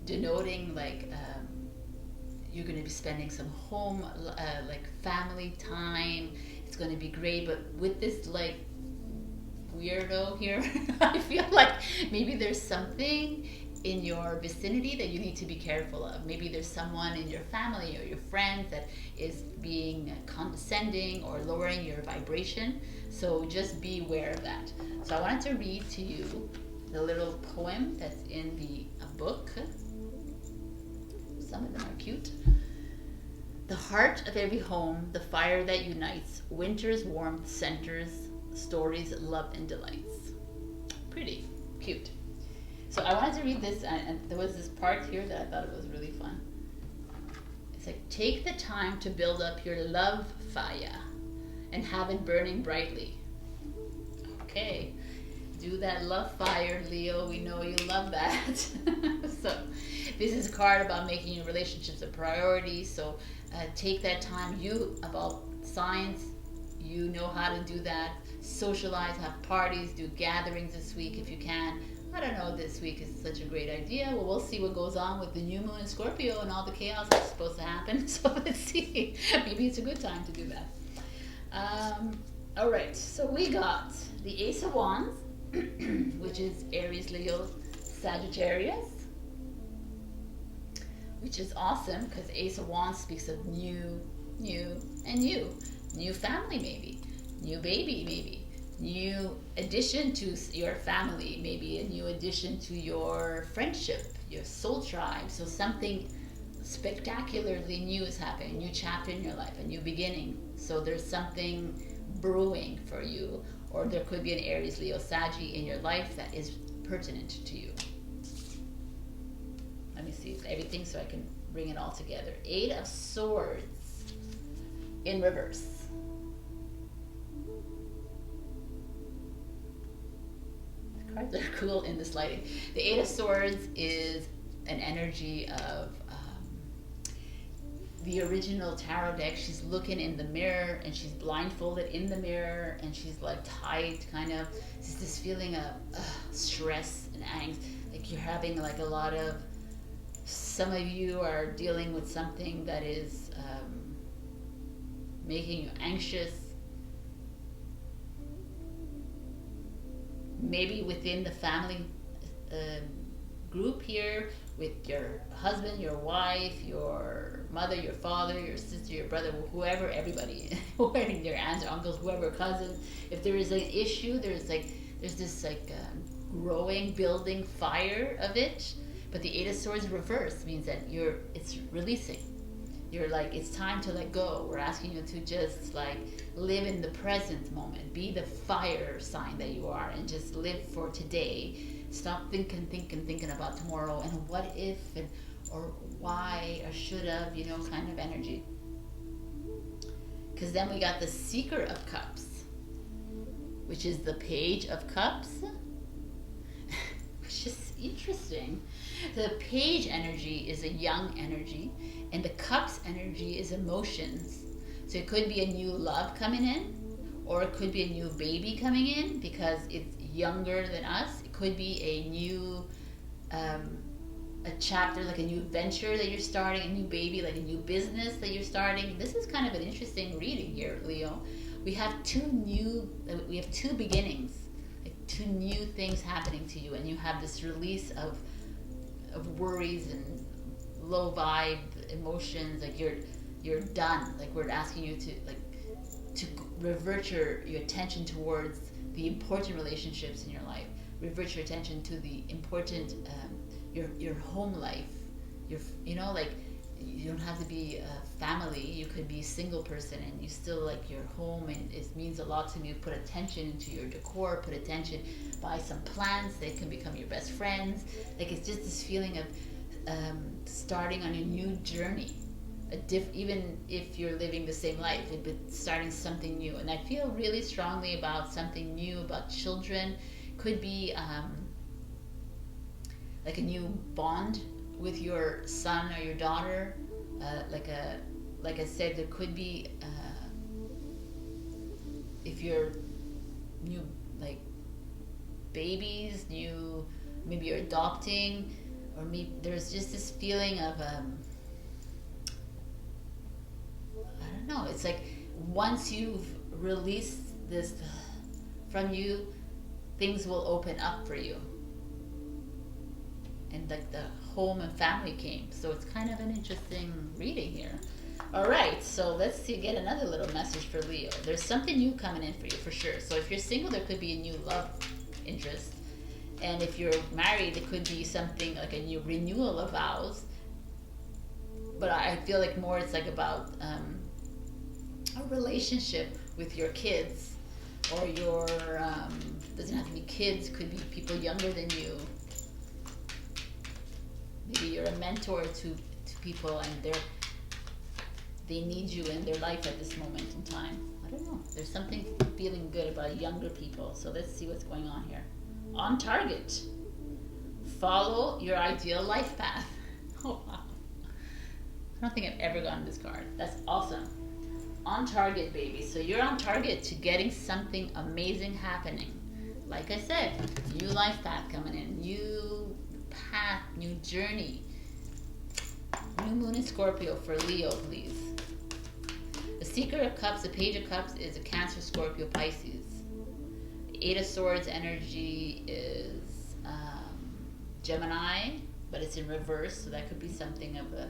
denoting like you're going to be spending some home like family time. It's going to be great, but with this like weirdo here, I feel like maybe there's something in your vicinity that you need to be careful of. Maybe there's someone in your family or your friends that is being condescending or lowering your vibration. So just be aware of that. So I wanted to read to you the little poem that's in the book. Some of them are cute. The heart of every home, the fire that unites, winter's warmth centers, stories, love, and delights. Pretty cute. So I wanted to read this, and there was this part here that I thought was really fun. It's like, take the time to build up your love fire and have it burning brightly. Okay, do that love fire, Leo. We know you love that. So this is a card about making your relationships a priority. So take that time. You, about science, you know how to do that. Socialize, have parties, do gatherings this week if you can. I don't know, this week is such a great idea. Well, we'll see what goes on with the new moon in Scorpio and all the chaos that's supposed to happen. So let's see. Maybe it's a good time to do that. All right, so we got the Ace of Wands, which is Aries, Leo, Sagittarius, which is awesome because Ace of Wands speaks of new, and new. New family maybe, new baby maybe. New addition to your family, maybe a new addition to your friendship, your soul tribe. So something spectacularly new is happening, a new chapter in your life, a new beginning. So there's something brewing for you, or there could be an Aries, Leo, Saggy in your life that is pertinent to you. Let me see everything so I can bring it all together. 8 of Swords in reverse. The cards are cool in this lighting. The 8 of Swords is an energy of the original tarot deck. She's looking in the mirror and she's blindfolded in the mirror and she's like tight, kind of. It's this feeling of stress and angst. Like you're having like a lot of, some of you are dealing with something that is making you anxious. Maybe within the family group here, with your husband, your wife, your mother, your father, your sister, your brother, whoever, everybody, your aunts or uncles, whoever, cousins. If there is an issue, there's this growing, building fire of it. But the 8 of Swords reverse means that it's releasing. You're like, it's time to let go. We're asking you to just like live in the present moment. Be the fire sign that you are and just live for today. Stop thinking about tomorrow and what if and or why or should have, kind of energy. Because then we got the Seeker of Cups, which is the Page of Cups, which is interesting. The Page energy is a young energy, and the Cups energy is emotions. So it could be a new love coming in, or it could be a new baby coming in because it's younger than us. It could be a new a chapter, like a new venture that you're starting, a new baby, like a new business that you're starting. This is kind of an interesting reading here, Leo. We have two beginnings, like 2 new things happening to you, and you have this release of worries and low vibe emotions. Like you're done. Like we're asking you to revert your attention towards the important relationships in your life. Revert your attention to the important your home life. You don't have to be a family. You could be a single person and you still like your home, and it means a lot to me. Put attention into your decor, put attention, buy some plants that can become your best friends. Like it's just this feeling of starting on a new journey. Even if you're living the same life, but starting something new. And I feel really strongly about something new, about children. Could be like a new bond with your son or your daughter. Like I said, there could be if you're new, like babies, maybe you're adopting, or maybe there's just this feeling of I don't know. It's like once you've released this from you, things will open up for you. And like the home and family came. So it's kind of an interesting reading here. All right, so let's get another little message for Leo. There's something new coming in for you for sure. So if you're single, there could be a new love interest. And if you're married, it could be something like a new renewal of vows. But I feel like more it's like about a relationship with your kids, or your doesn't have to be kids, could be people younger than you. Maybe you're a mentor to people and they need you in their life at this moment in time. I don't know. There's something feeling good about younger people. So let's see what's going on here. On target. Follow your ideal life path. Oh wow. I don't think I've ever gotten this card. That's awesome. On target, baby. So you're on target to getting something amazing happening. Like I said, new life path coming in, new path, new journey. New moon in Scorpio for Leo, please. The Seeker of Cups, the Page of Cups is a Cancer, Scorpio, Pisces. The 8 of Swords energy is Gemini, but it's in reverse, so that could be something of a,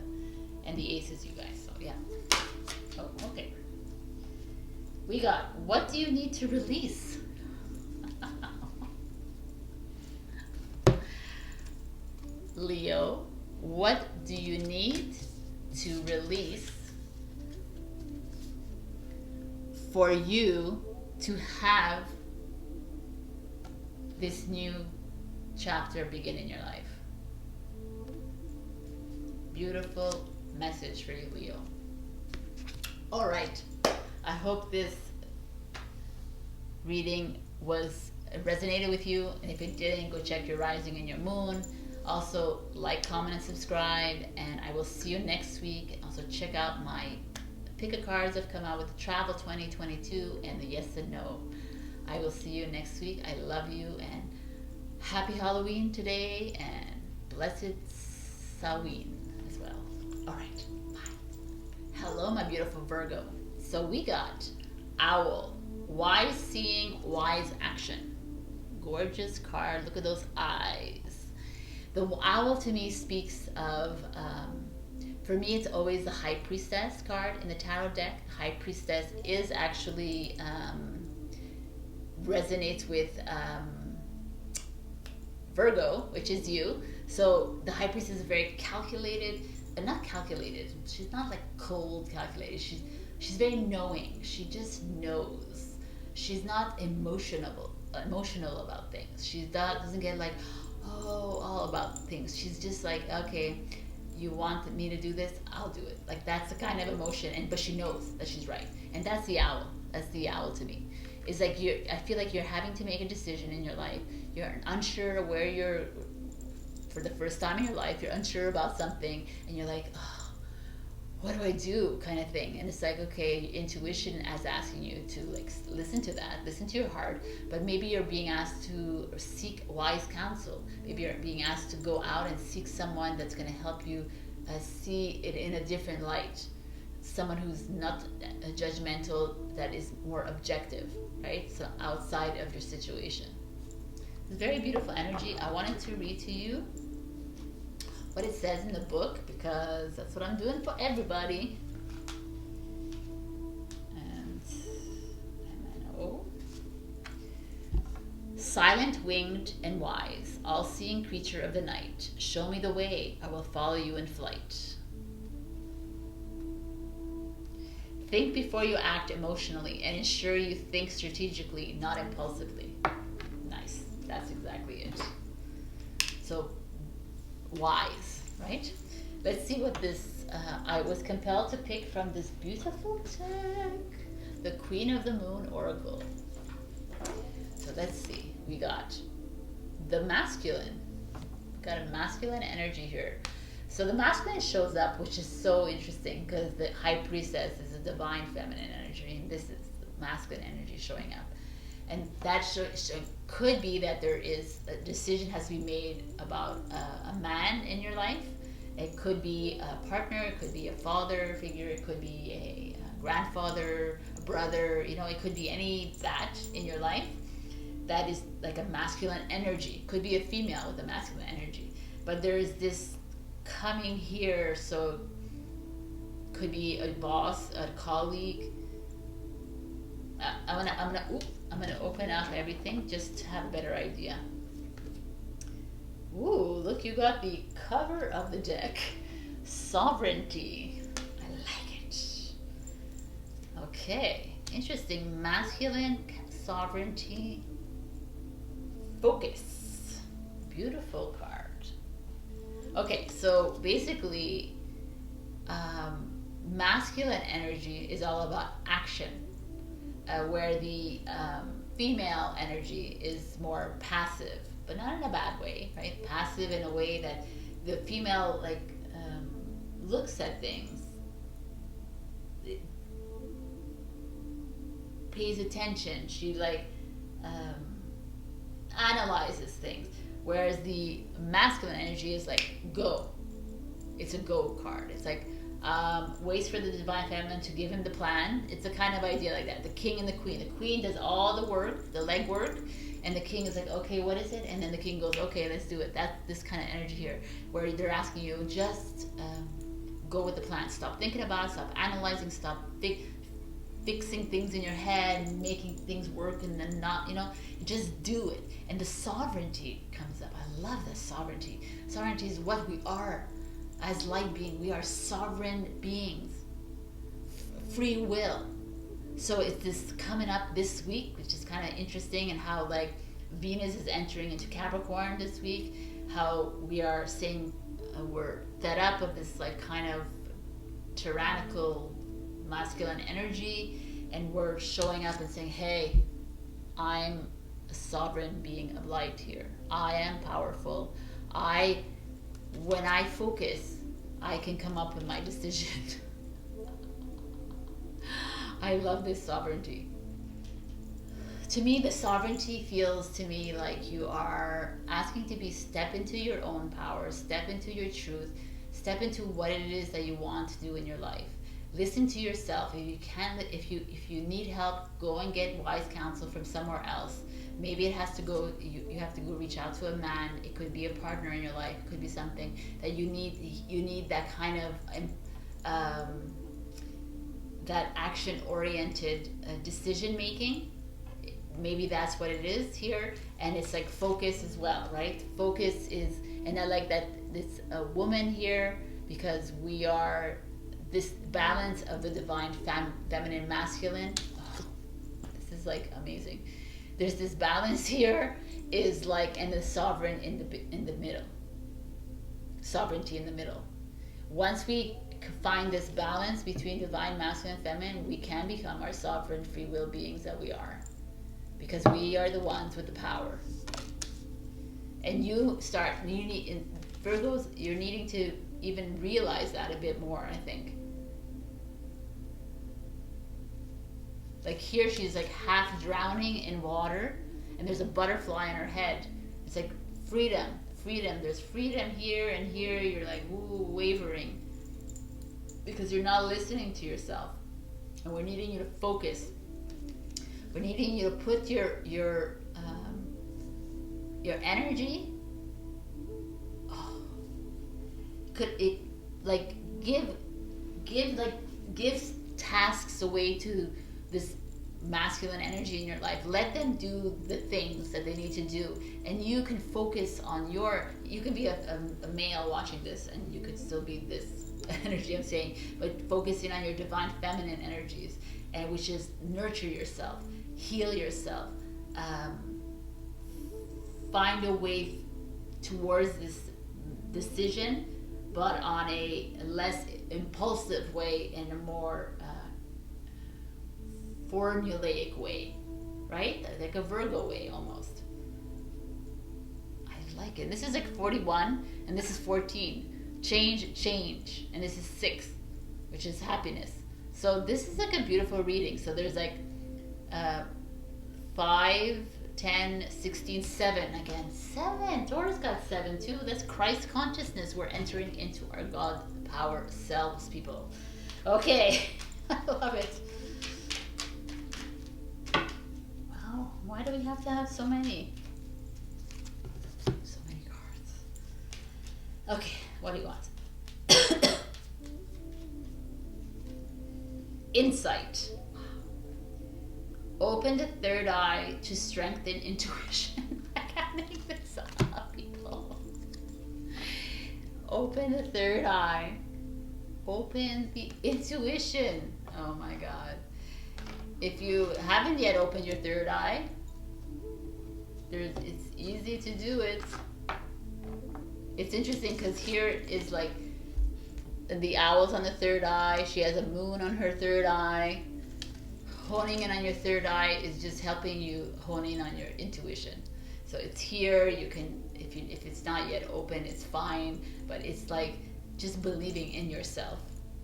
and the Aces, you guys, so yeah. Oh, okay. We got, what do you need to release? Leo, what do you need to release for you to have this new chapter begin in your life. Beautiful message for you, Leo. All right. I hope this reading resonated with you, and if it didn't, go check your rising and your moon. Also, like, comment, and subscribe, and I will see you next week. Also, check out my pick a cards that come out with the Travel 2022 and the Yes and No. I will see you next week. I love you, and happy Halloween today, and blessed Samhain as well. All right, bye. Hello, my beautiful Virgo. So we got Owl, wise seeing, wise action. Gorgeous card. Look at those eyes. The owl to me speaks of, for me, it's always the High Priestess card in the tarot deck. High Priestess is actually, resonates with Virgo, which is you. So the High Priestess is very calculated, not calculated. She's not like cold calculated. She's very knowing. She just knows. She's not emotional about things. She doesn't get like, oh, all about things. She's just like, okay, you want me to do this, I'll do it. Like, that's the kind of emotion, but she knows that she's right. And that's the owl. That's the owl to me. It's like I feel like you're having to make a decision in your life. You're unsure where you're, for the first time in your life, you're unsure about something, and you're like, oh, what do I do, kind of thing. And it's like, okay, intuition is asking you to like listen to that, listen to your heart, but maybe you're being asked to seek wise counsel. Maybe you're being asked to go out and seek someone that's going to help you see it in a different light. Someone who's not judgmental, that is more objective, right? So outside of your situation. It's very beautiful energy. I wanted to read to you what it says in the book, because that's what I'm doing for everybody. And MNO. Silent, winged, and wise, all-seeing creature of the night, show me the way, I will follow you in flight. Think before you act emotionally, and ensure you think strategically, not impulsively. Nice, that's exactly it. So, wise, right? Let's see what this, I was compelled to pick from this beautiful deck, the Queen of the Moon Oracle. So let's see, we got the masculine. Got a masculine energy here. So the masculine shows up, which is so interesting, because the High Priestess is a divine feminine energy, and this is the masculine energy showing up. And that could be that there is a decision has to be made about a man in your life. It could be a partner, it could be a father figure, it could be a grandfather, a brother, you know, it could be any that in your life that is like a masculine energy. Could be a female with a masculine energy. But there is this coming here, so could be a boss, a colleague. I'm gonna open up everything just to have a better idea. Ooh, look, you got the cover of the deck. Sovereignty. I like it. Okay, interesting. Masculine, sovereignty, focus. Beautiful card. Okay, so basically, masculine energy is all about action. Where the female energy is more passive, but not in a bad way, right? Passive in a way that the female looks at things, pays attention, she analyzes things, whereas the masculine energy is like go. It's a go card. It's like waits for the divine feminine to give him the plan. It's a kind of idea like that. The king and the queen. The queen does all the work, the leg work, and the king is like, okay, what is it? And then the king goes, okay, let's do it. That's this kind of energy here, where they're asking you, just go with the plan. Stop thinking about it. Stop analyzing. Stop fixing things in your head and making things work, and then not, just do it. And the sovereignty comes up. I love the sovereignty. Sovereignty is what we are. as light being, we are sovereign beings, free will. So it's this coming up this week, which is kind of interesting, and how like Venus is entering into Capricorn this week, how we are saying we're fed up of this like kind of tyrannical masculine energy, and we're showing up and saying, hey, I'm a sovereign being of light here. I am powerful. When I focus, I can come up with my decision. I love this sovereignty. To me, the sovereignty feels to me like you are asking to be step into your own power, step into your truth, step into what it is that you want to do in your life. Listen to yourself. If you can, if you need help, go and get wise counsel from somewhere else. Maybe it has to go. You have to go reach out to a man. It could be a partner in your life. It could be something that you need. You need that kind of that action-oriented decision making. Maybe that's what it is here, and it's like focus as well, right? Focus is, and I like that this woman here, because we are this balance of the divine feminine masculine. Oh, this is like amazing. There's this balance here, is like, and the sovereign in the middle, sovereignty in the middle. Once we find this balance between divine masculine and feminine, we can become our sovereign free will beings that we are, because we are the ones with the power. And you need, in Virgos, you're needing to even realize that a bit more, I think. Like here, she's like half drowning in water, and there's a butterfly in her head. It's like freedom, freedom. There's freedom here, and here you're like, ooh, wavering, because you're not listening to yourself. And we're needing you to focus. We're needing you to put your energy. Oh, could it like give tasks away to this masculine energy in your life. Let them do the things that they need to do, and you can focus on you can be a male watching this, and you could still be this energy I'm saying, but focusing on your divine feminine energies, and which is nurture yourself, heal yourself, find a way towards this decision, but on a less impulsive way and a more formulaic way, right? Like a Virgo way almost. I like it. This is like 41 and this is 14. Change. And this is 6, which is happiness. So this is like a beautiful reading. So there's like 5, 10, 16, 7 again. 7. Taurus got 7 too. That's Christ consciousness. We're entering into our God power selves, people. Okay. I love it. Wow. Why do we have to have so many? So many cards. Okay. What do you want? Insight. Open the third eye to strengthen intuition. I can't make this up, people. Open the third eye. Open the intuition. Oh my God. If you haven't yet opened your third eye, it's easy to do it. It's interesting because here is like the owl's on the third eye. She has a moon on her third eye. Honing in on your third eye is just helping you hone in on your intuition. So it's here. You can, if it's not yet open, it's fine. But it's like just believing in yourself.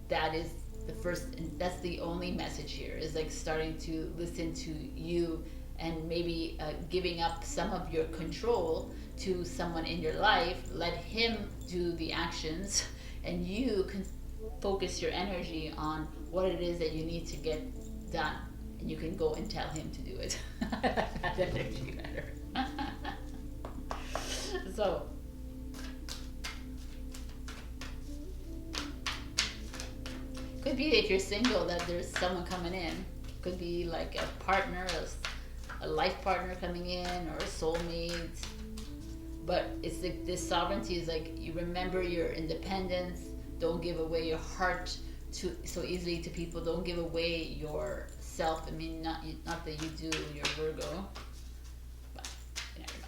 That is the first, and that's the only message here, is like starting to listen to you, and maybe giving up some of your control to someone in your life. Let him do the actions, and you can focus your energy on what it is that you need to get done, and you can go and tell him to do it. That energy better. So could be, if you're single, that there's someone coming in. Could be like a partner, a life partner coming in, or a soulmate. But it's like this sovereignty is like, you remember your independence, Don't give away your heart so easily to people. Don't give away yourself. I mean, not that you do, you're Virgo, but you never know.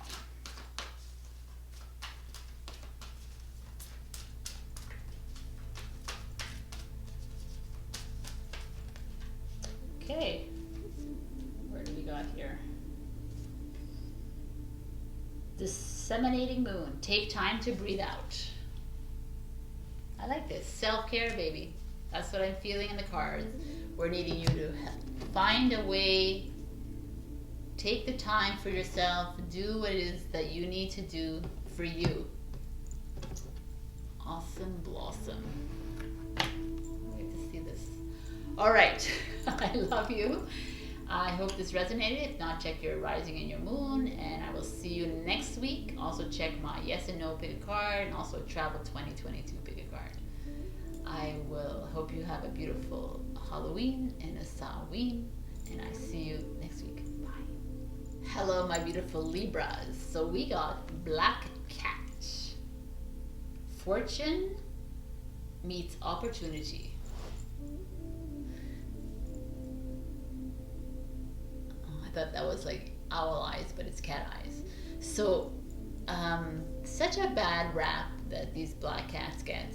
Okay, where do we got here? Disseminating moon. Take time to breathe out. I like this. Self-care, baby. That's what I'm feeling in the cards. We're needing you to find a way. Take the time for yourself. Do what it is that you need to do for you. Awesome blossom. Wait to see this. All right. I love you. I hope this resonated. If not, check your rising and your moon, and I will see you next week. Also check my yes and no, pick a card, and also travel 2022, pick a card. I will hope you have a beautiful Halloween and a Samhain, and I see you next week. Bye. Hello, my beautiful Libras. So we got Black Cat. Fortune meets opportunity. I thought that was like owl eyes, but it's cat eyes. So, such a bad rap that these black cats get.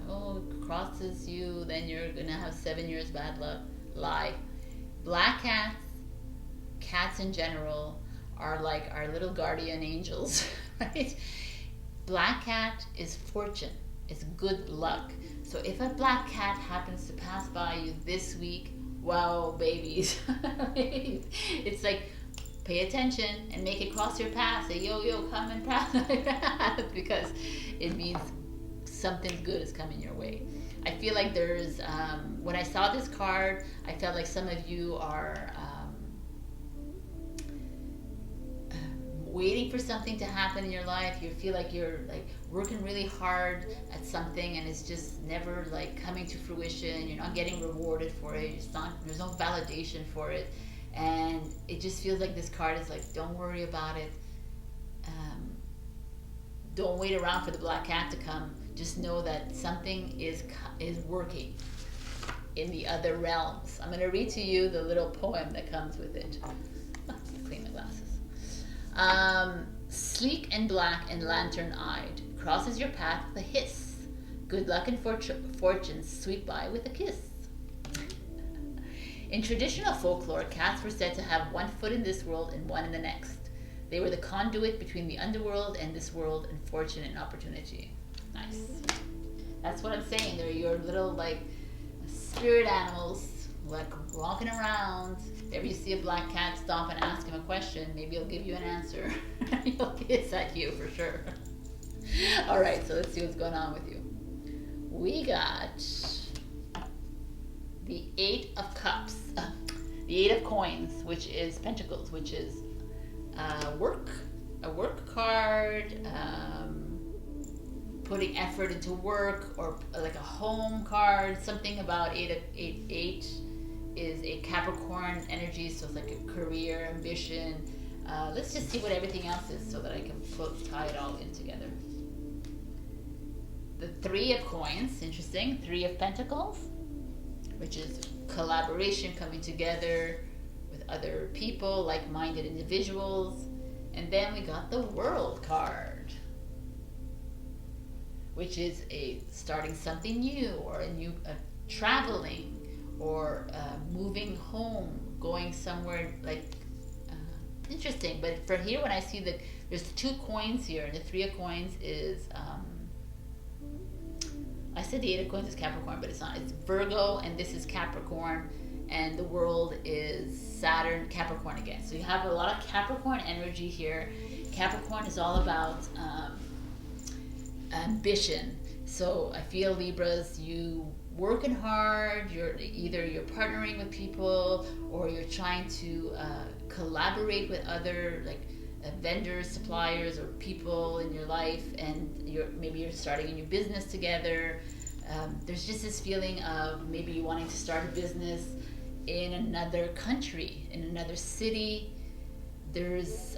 Oh, crosses you, then you're gonna have 7 years bad luck. Lie. Black cats, cats in general, are like our little guardian angels, right? Black cat is fortune, it's good luck. So if a black cat happens to pass by you this week, wow, babies. It's like, pay attention and make it cross your path. Say, yo, come and pass my path, because it means something good is coming your way. I feel like there's, when I saw this card, I felt like some of you are waiting for something to happen in your life. You feel like you're like working really hard at something and it's just never like coming to fruition. You're not getting rewarded for it. There's no validation for it. And it just feels like this card is like, don't worry about it. Don't wait around for the black cat to come. Just know that something is working in the other realms. I'm going to read to you the little poem that comes with it. Clean my glasses. Sleek and black and lantern-eyed, crosses your path with a hiss. Good luck and fortune sweep by with a kiss. In traditional folklore, cats were said to have one foot in this world and one in the next. They were the conduit between the underworld and this world, and fortune and opportunity. Nice. That's what I'm saying. They're your little like spirit animals, like walking around. If ever you see a black cat, stop and ask him a question. Maybe he'll give you an answer. He'll piss at you for sure. All right, so let's see what's going on with you. We got the 8 of Cups, the 8 of Coins, which is Pentacles, which is a work card, putting effort into work, or like a home card. Something about 8 is a Capricorn energy, so it's like a career, ambition. Let's just see what everything else is so that I can tie it all in together. The 3 of Coins, interesting. 3 of Pentacles, which is collaboration, coming together with other people, like-minded individuals. And then we got the World card, which is starting something new, or traveling, or moving home, going somewhere interesting. But for here, when I see that there's 2 coins here, and the 3 of Coins is I said the 8 of Coins is Capricorn, but it's not. It's Virgo, and this is Capricorn, and the World is Saturn, Capricorn again. So you have a lot of Capricorn energy here. Capricorn is all about ambition. So I feel, Libras, you working hard. You're partnering with people, or you're trying to collaborate with other vendors, suppliers, or people in your life, and maybe you're starting a new business together. There's just this feeling of maybe you wanting to start a business in another country, in another city. There's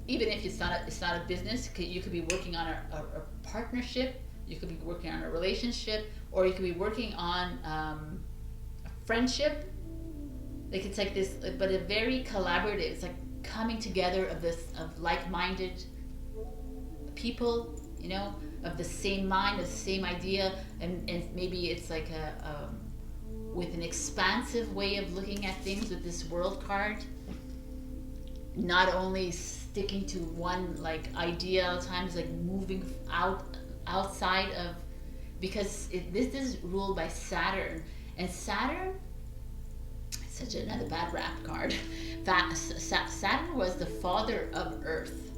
even if it's not a business, you could be working on a partnership, you could be working on a relationship, or you could be working on a friendship. Like it's like this, but a very collaborative. It's like coming together of like-minded people, you know, of the same mind, the same idea, and maybe it's like with an expansive way of looking at things with this world card, not only sticking to one like idea at times, like moving outside of, because this is ruled by Saturn, and Saturn, such another bad rap card. Saturn was the father of Earth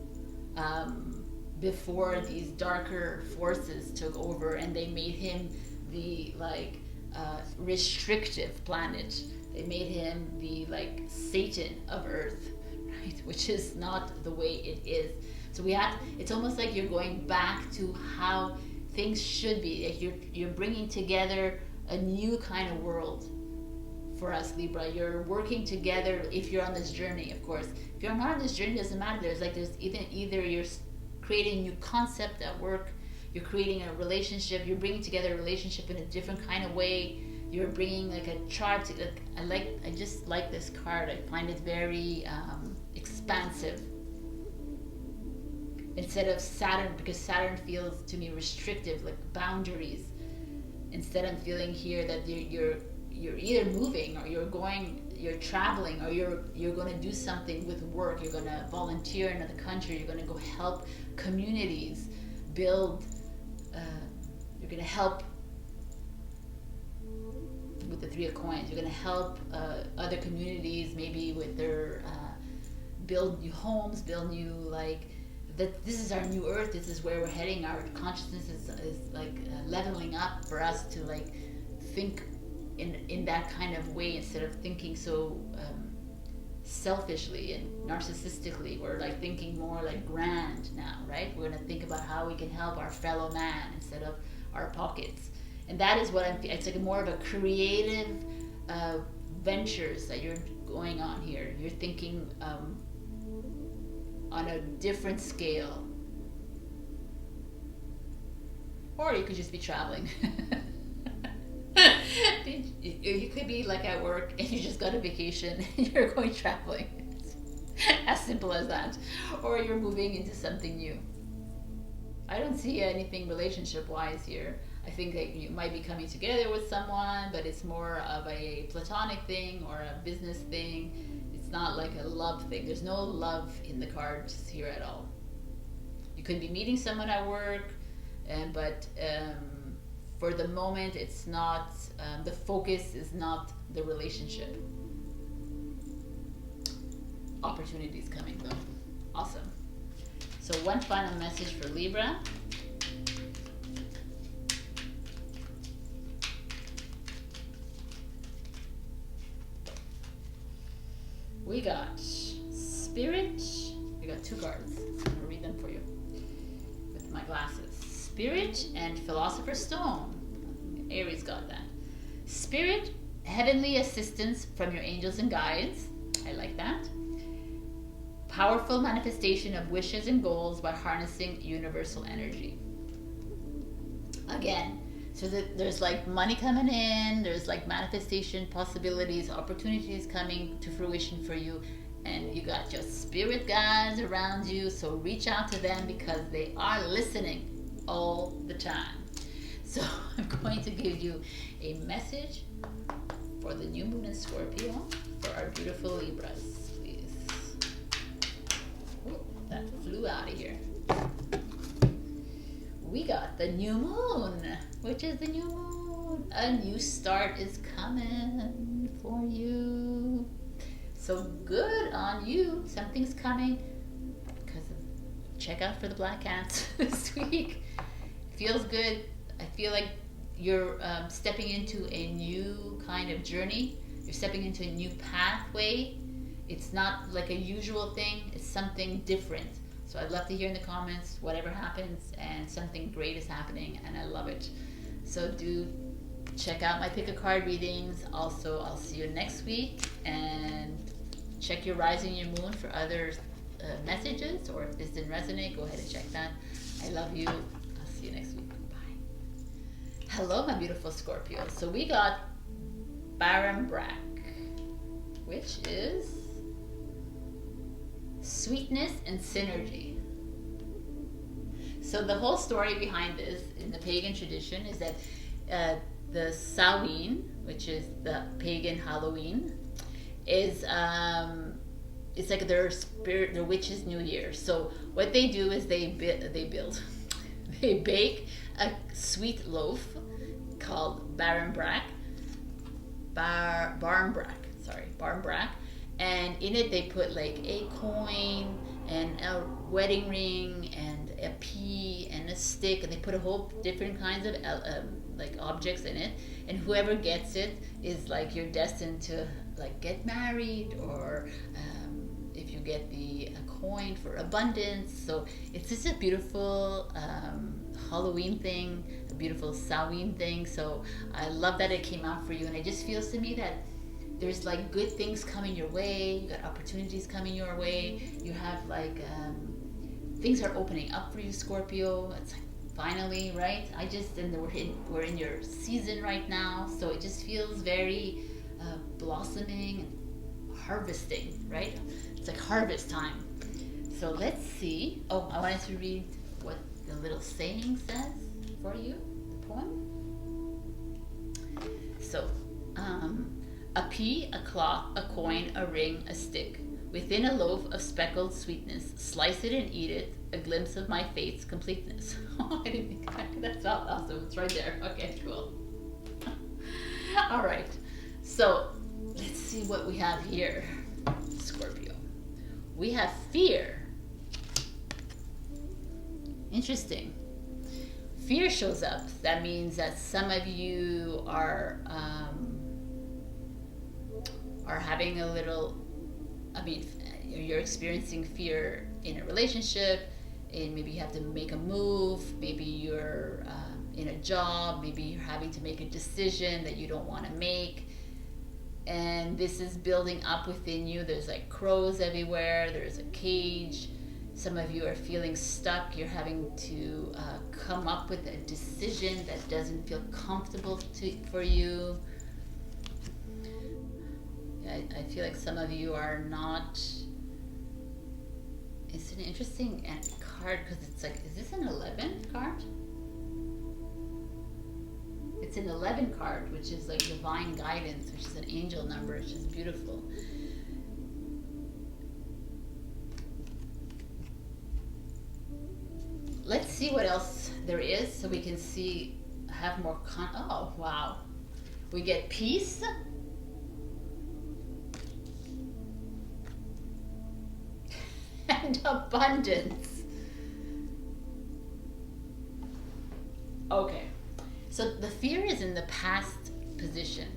before these darker forces took over, and they made him the like restrictive planet. They made him the like Satan of Earth, right? Which is not the way it is. So it's almost like you're going back to how things should be. Like you're bringing together a new kind of world for us, Libra. You're working together if you're on this journey, of course. If you're not on this journey, it doesn't matter. There's either you're creating a new concept at work, you're creating a relationship, you're bringing together a relationship in a different kind of way, you're bringing like a tribe to, like, I just like this card. I find it very expansive instead of Saturn, because Saturn feels to me restrictive, like boundaries. Instead, I'm feeling here that you're either moving, or you're traveling, or you're going to do something with work. You're going to volunteer in another country. You're going to go help communities build. You're going to help with the 3 of Coins. You're going to help other communities, maybe with their build new homes, build new like. That this is our new Earth. This is where we're heading. Our consciousness is like leveling up for us to like think in that kind of way, instead of thinking so selfishly and narcissistically. We're like thinking more like grand now, right? We're gonna think about how we can help our fellow man instead of our pockets. And that is what it's like more of a creative ventures that you're going on here. You're thinking on a different scale. Or you could just be traveling. You could be like at work and you just got a vacation and you're going traveling. As simple as that. Or you're moving into something new. I don't see anything relationship wise here. I think that you might be coming together with someone, but it's more of a platonic thing or a business thing. It's not like a love thing. There's no love in the cards here at all. You could be meeting someone at work, but for the moment, it's not, the focus is not the relationship. Opportunities coming though. Awesome. So one final message for Libra. We got Spirit. We got 2 cards. I'm going to read them for you with my glasses. Spirit and Philosopher's Stone. Aries got that. Spirit, heavenly assistance from your angels and guides. I like that. Powerful manifestation of wishes and goals by harnessing universal energy. Again, so that there's like money coming in, there's like manifestation possibilities, opportunities coming to fruition for you, and you got your spirit guides around you, so reach out to them because they are listening all the time. So I'm going to give you a message for the new moon in Scorpio for our beautiful Libras, please. Ooh, that flew out of here. We got the new moon. Which is the new moon? A new start is coming for you. So good on you. Something's coming. Because check out for the black cats this week. Feels good. I feel like you're stepping into a new kind of journey. You're stepping into a new pathway. It's not like a usual thing. It's something different. So I'd love to hear in the comments whatever happens, and something great is happening and I love it. So do check out my pick a card readings. Also, I'll see you next week, and check your rising and your moon for other messages, or if this didn't resonate, go ahead and check that. I love you. I'll see you next week. Bye. Hello, my beautiful Scorpio. So we got Baron Brack, which is sweetness and synergy. So the whole story behind this in the pagan tradition is that the Samhain, which is the pagan Halloween, is it's like their witches' New Year. So what they do is they bake a sweet loaf called Baron Brack, and in it they put like a coin and a wedding ring and a pea and a stick, and they put a whole different kinds of like objects in it, and whoever gets it is like you're destined to like get married, or if you get a coin for abundance. So it's just a beautiful Halloween thing, a beautiful Samhain thing. So I love that it came out for you, and it just feels to me that there's like good things coming your way. You got opportunities coming your way. You have like things are opening up for you, Scorpio. It's like finally, right? And we're in your season right now, so it just feels very blossoming and harvesting, right? It's like harvest time. So let's see. Oh, I wanted to read what the little saying says for you, the poem. So, a pea, a cloth, a coin, a ring, a stick. Within a loaf of speckled sweetness, slice it and eat it, a glimpse of my fate's completeness. Oh, I didn't think that's awesome. It's right there. Okay, cool. All right. So, let's see what we have here, Scorpio. We have fear. Interesting. Fear shows up. That means that some of you are having a little, you're experiencing fear in a relationship, and maybe you have to make a move, maybe you're in a job, maybe you're having to make a decision that you don't want to make, and this is building up within you. There's like crows everywhere, there's a cage. Some of you are feeling stuck. You're having to come up with a decision that doesn't feel comfortable for you. I feel like some of you are not. It's an interesting card because it's like, is this an 11 card? It's an 11 card, which is like divine guidance, which is an angel number, which is beautiful. Let's see what else there is so we can see, have more oh, wow. We get peace. And abundance. Okay. So the fear is in the past position.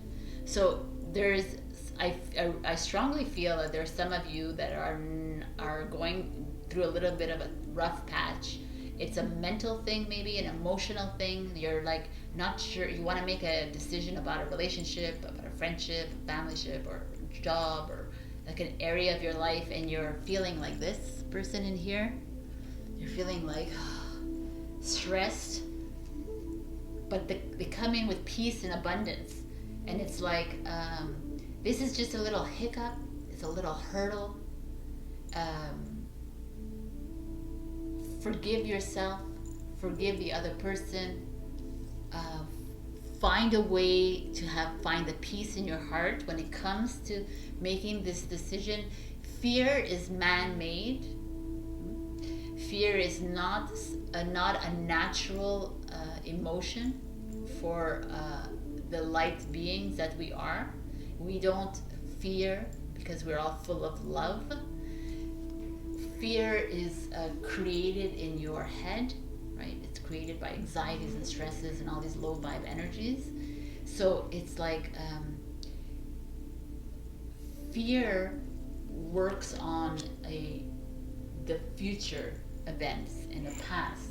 So I strongly feel that there's some of you that are going through a little bit of a rough patch. It's a mental thing, maybe an emotional thing. You're like not sure. You want to make a decision about a relationship, about a friendship, a familyship, or a job, or like an area of your life, and you're feeling like this person in here. You're feeling like stressed, but they come in with peace and abundance, and it's like this is just a little hiccup. It's a little hurdle. Forgive yourself, forgive the other person, find a way to find the peace in your heart when it comes to making this decision. Fear is man-made. Fear is not a natural emotion for the light beings that we are. We don't fear because we're all full of love. Fear is created in your head, right? It's created by anxieties and stresses and all these low vibe energies. So it's like fear works on the future events in the past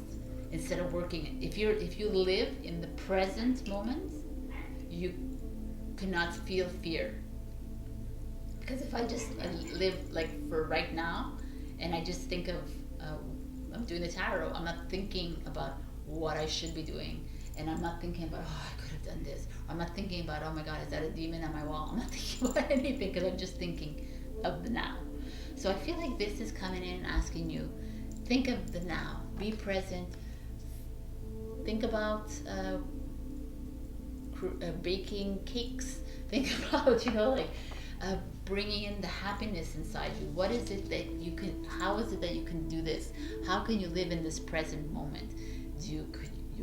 instead of working. If you live in the present moment, you cannot feel fear. Because if I just live like for right now, And I just think of, I'm doing the tarot, I'm not thinking about what I should be doing. And I'm not thinking about, oh, I could have done this. I'm not thinking about, oh my God, is that a demon on my wall? I'm not thinking about anything, because I'm just thinking of the now. So I feel like this is coming in and asking you, think of the now, be present, think about baking cakes, think about, you know, like bringing in the happiness inside you. What is it that you can, how is it that you can do this? How can you live in this present moment? You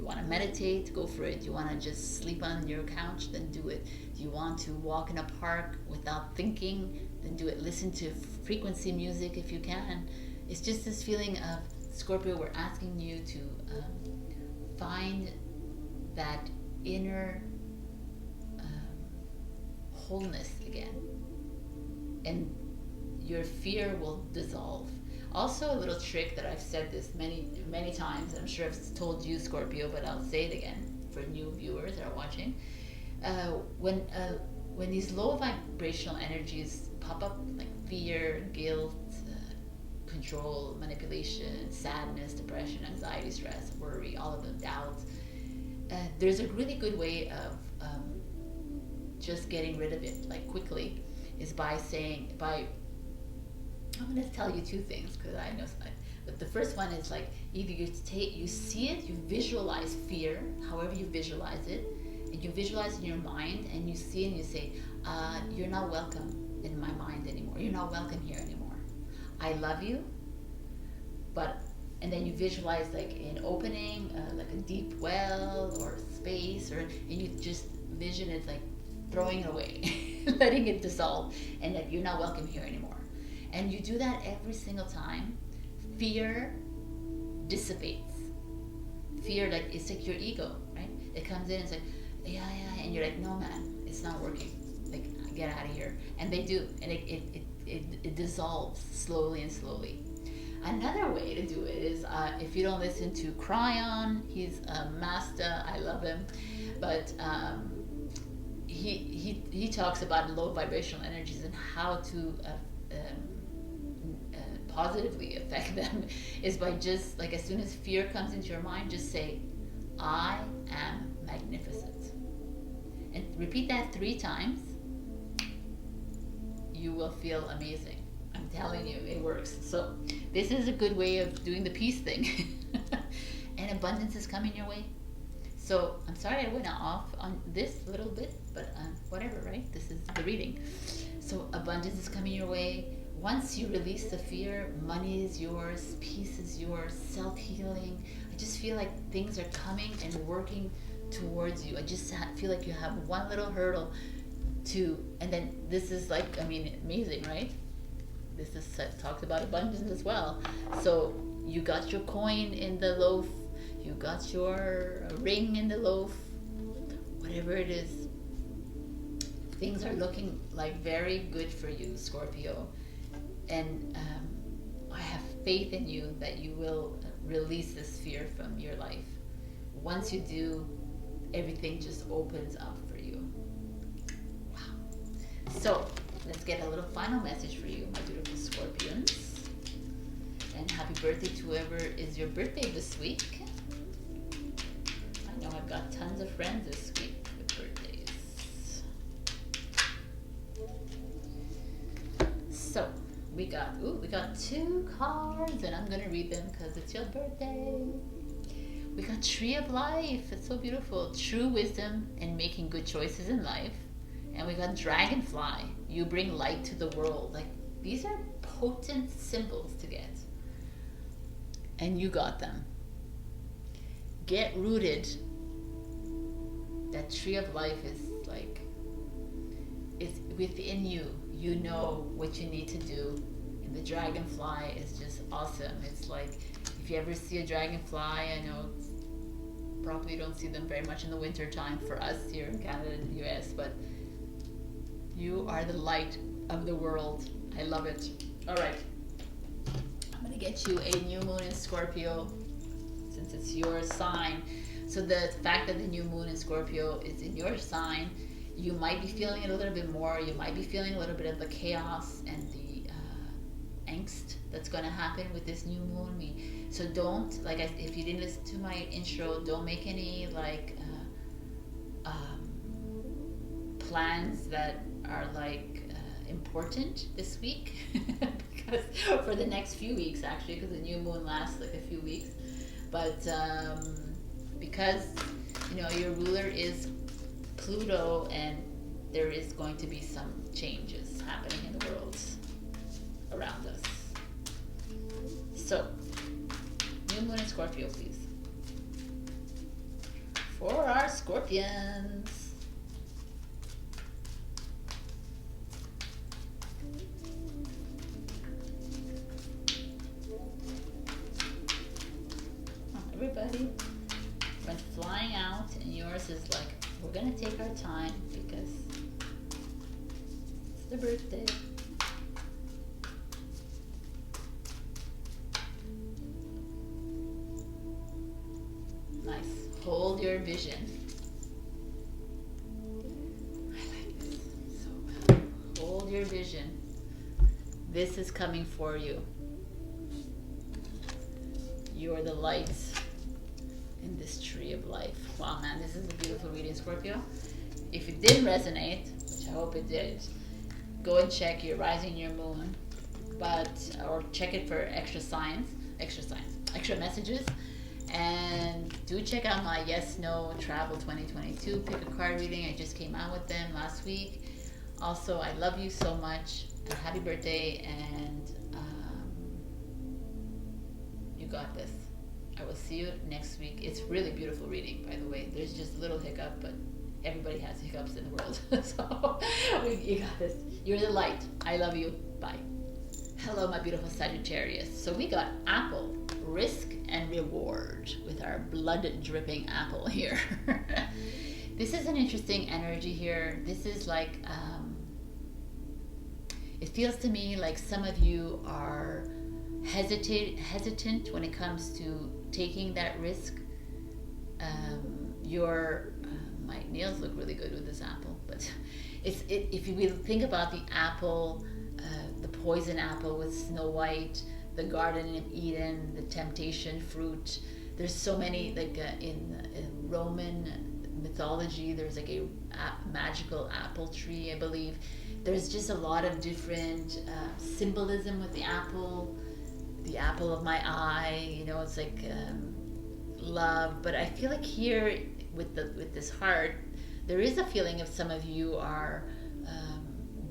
want to meditate? Go for it. Do you want to just sleep on your couch? Then do it. Do you want to walk in a park without thinking? Then do it. Listen to frequency music if you can. It's just this feeling of, Scorpio, we're asking you to find that inner wholeness again, and your fear will dissolve. Also, a little trick that I've said this many times, and I'm sure I've told you, Scorpio, but I'll say it again for new viewers that are watching. When these low vibrational energies pop up, like fear, guilt, control, manipulation, sadness, depression, anxiety, stress, worry, all of them, doubt, there's a really good way of just getting rid of it, like quickly, is by I'm going to tell you two things, because I know, but the first one is like, either you see it, you visualize fear, however you visualize it, and you visualize in your mind, and you see it and you say, you're not welcome in my mind anymore, you're not welcome here anymore, I love you, but, and then you visualize like an opening, like a deep well or space, and you just vision it like throwing it away, letting it dissolve, and that you're not welcome here anymore. And you do that every single time, fear dissipates. Fear, like, it's like your ego, right? It comes in and it's like, yeah, and you're like, no man, it's not working. Like, get out of here. And they do, and it dissolves slowly and slowly. Another way to do it is, if you don't listen to Cryon, he's a master, I love him, but he talks about low vibrational energies and how to positively affect them, is by just, like, as soon as fear comes into your mind, just say, I am magnificent. And repeat that 3 times. You will feel amazing. I'm telling you, it works. So this is a good way of doing the peace thing. And abundance is coming your way. So I'm sorry I went off on this a little bit, but whatever, right? This is the reading. So abundance is coming your way. Once you release the fear, money is yours, peace is yours, self-healing. I just feel like things are coming and working towards you. I just feel like you have one little hurdle to, and then this is like, I mean, amazing, right? This is talks about abundance as well. So you got your coin in the loaf, you got your ring in the loaf, whatever it is. Things are looking like very good for you, Scorpio. And I have faith in you that you will release this fear from your life. Once you do, everything just opens up for you. Wow. So let's get a little final message for you, my beautiful Scorpions. And happy birthday to whoever is your birthday this week. I know I've got tons of friends this week with birthdays. So we got 2 cards, and I'm gonna read them because it's your birthday. We got Tree of Life. It's so beautiful. True wisdom and making good choices in life. And we got Dragonfly. You bring light to the world. Like, these are potent symbols to get, and you got them. Get rooted. That Tree of Life is like, it's within you. You know what you need to do. And the dragonfly is just awesome. It's like, if you ever see a dragonfly, I know probably you don't see them very much in the winter time for us here in Canada and the US, but you are the light of the world. I love it. All right. I'm going to get you a new moon in Scorpio, since it's your sign. So the fact that the new moon in Scorpio is in your sign, you might be feeling it a little bit more. You might be feeling a little bit of the chaos and angst that's going to happen with this new moon. So don't, like, if you didn't listen to my intro, don't make any like plans that are like important this week because for the next few weeks actually, because the new moon lasts like a few weeks, but because you know your ruler is Pluto, and there is going to be some changes happening in the world around us. So new moon in Scorpio, please, for our Scorpions. Everybody went flying out, and yours is like, we're gonna take our time because it's the birthday. Nice. Hold your vision. I like this so well. Hold your vision. This is coming for you. You're the light in this tree of life. Wow, man, this is a beautiful reading, Scorpio. If it didn't resonate, which I hope it did, go and check your rising and your moon, or check it for extra messages. And do check out my Yes No Travel 2022 pick a card reading. I just came out with them last week. Also, I love you so much. Happy birthday, and you got this. I will see you next week. It's really beautiful reading, by the way. There's just a little hiccup, but everybody has hiccups in the world. So you got this. You're the light. I love you. Bye. Hello, my beautiful Sagittarius. So we got apple, risk and reward with our blood dripping apple here. This is an interesting energy here. This is like, it feels to me like some of you are hesitant when it comes to taking that risk. My nails look really good with this apple, but if you will think about the apple, the poison apple with Snow White, the Garden of Eden, the temptation fruit. There's so many, like in Roman mythology, there's like a magical apple tree, I believe. There's just a lot of different symbolism with the apple of my eye, you know, it's like love. But I feel like here with this heart, there is a feeling of some of you are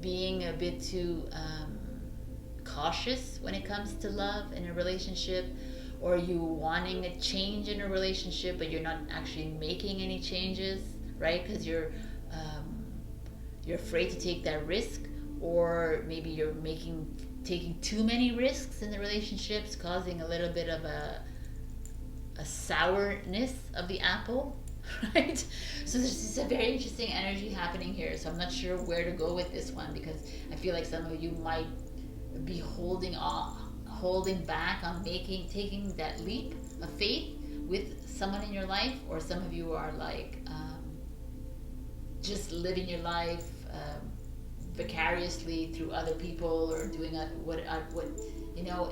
being a bit too cautious when it comes to love in a relationship, or you wanting a change in a relationship, but you're not actually making any changes, right? Because you're afraid to take that risk, or maybe you're taking too many risks in the relationships, causing a little bit of a sourness of the apple, right? So there's just a very interesting energy happening here. So I'm not sure where to go with this one, because I feel like some of you might be holding back on taking that leap of faith with someone in your life, or some of you are like just living your life vicariously through other people, or doing what you know,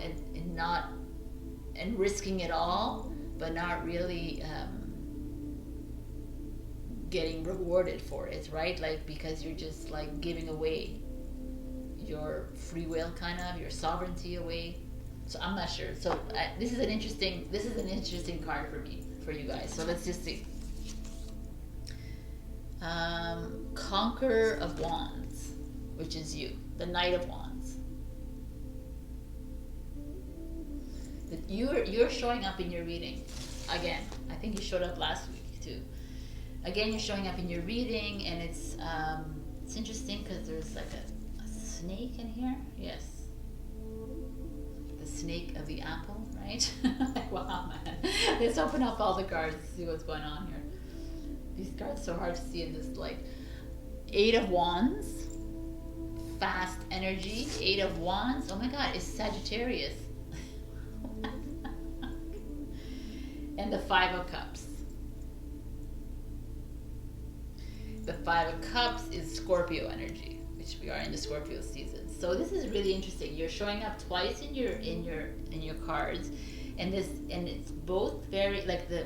and risking it all, but not really getting rewarded for it, right? Like, because you're just like giving away your free will, kind of your sovereignty away. So I'm not sure. So this is an interesting card for you guys. So let's just see. Conqueror of Wands, which is you, the Knight of Wands. You're showing up in your reading again. I think you showed up last week too. Again, you're showing up in your reading, and it's interesting because there's like a snake in here. Yes, the snake of the apple, right? Like, wow, man. Let's open up all the cards to see what's going on here. These cards are so hard to see in this, like, 8 of Wands, fast energy. 8 of Wands. Oh my God, it's Sagittarius. And the 5 of Cups. The 5 of Cups is Scorpio energy. which we are in the Scorpio season. So this is really interesting. You're showing up twice in your cards, and it's both very like the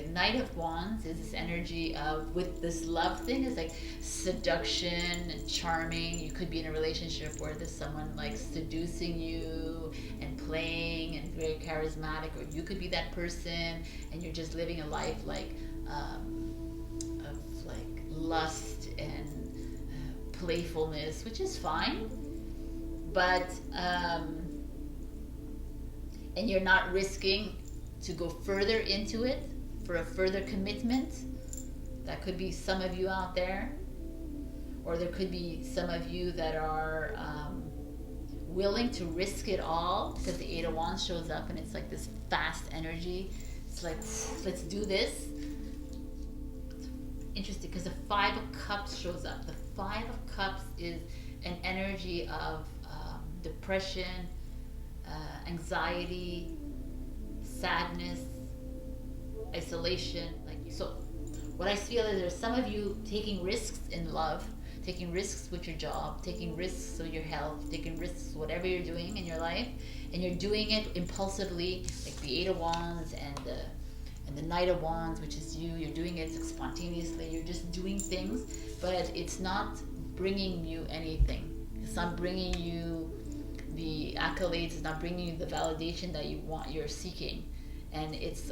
Knight of Wands is this energy of, with this love thing, is like seduction and charming. You could be in a relationship where there's someone like seducing you and playing and very charismatic, or you could be that person and you're just living a life like of like lust and playfulness, which is fine, but and you're not risking to go further into it for a further commitment. That could be some of you out there, or there could be some of you that are willing to risk it all, because the Eight of Wands shows up and it's like this fast energy. It's like, let's do this. Interesting, because the Five of Cups shows up. The Five of Cups is an energy of depression, anxiety, sadness, isolation. Like, so what I feel is there's some of you taking risks in love, taking risks with your job, taking risks with your health, taking risks whatever you're doing in your life, and you're doing it impulsively, like the Eight of Wands and the Knight of Wands, which is you. You're doing it spontaneously. You're just doing things, but it's not bringing you anything. It's not bringing you the accolades. It's not bringing you the validation that you want, you're seeking. And it's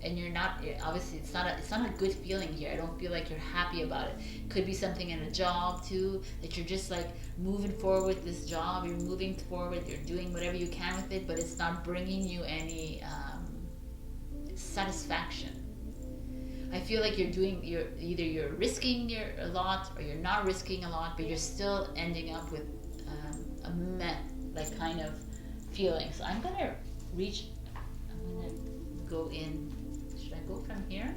and you're not, obviously it's not a good feeling here. I don't feel like you're happy about it. Could be something in a job too, that you're just like moving forward with this job, you're moving forward, you're doing whatever you can with it, but it's not bringing you any satisfaction. I feel like you're risking a lot, or you're not risking a lot, but you're still ending up with a like kind of feeling. So I'm gonna go in. Should I go from here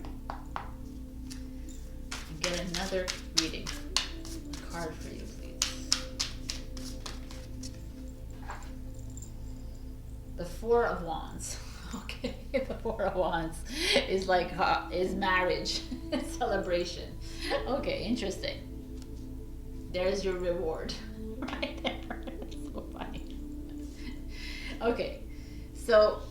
and get another reading? A card for you, please. The Four of Wands. Okay, the Four of Wands is like is marriage, celebration. Okay, interesting. There's your reward, right there. So funny. Okay, so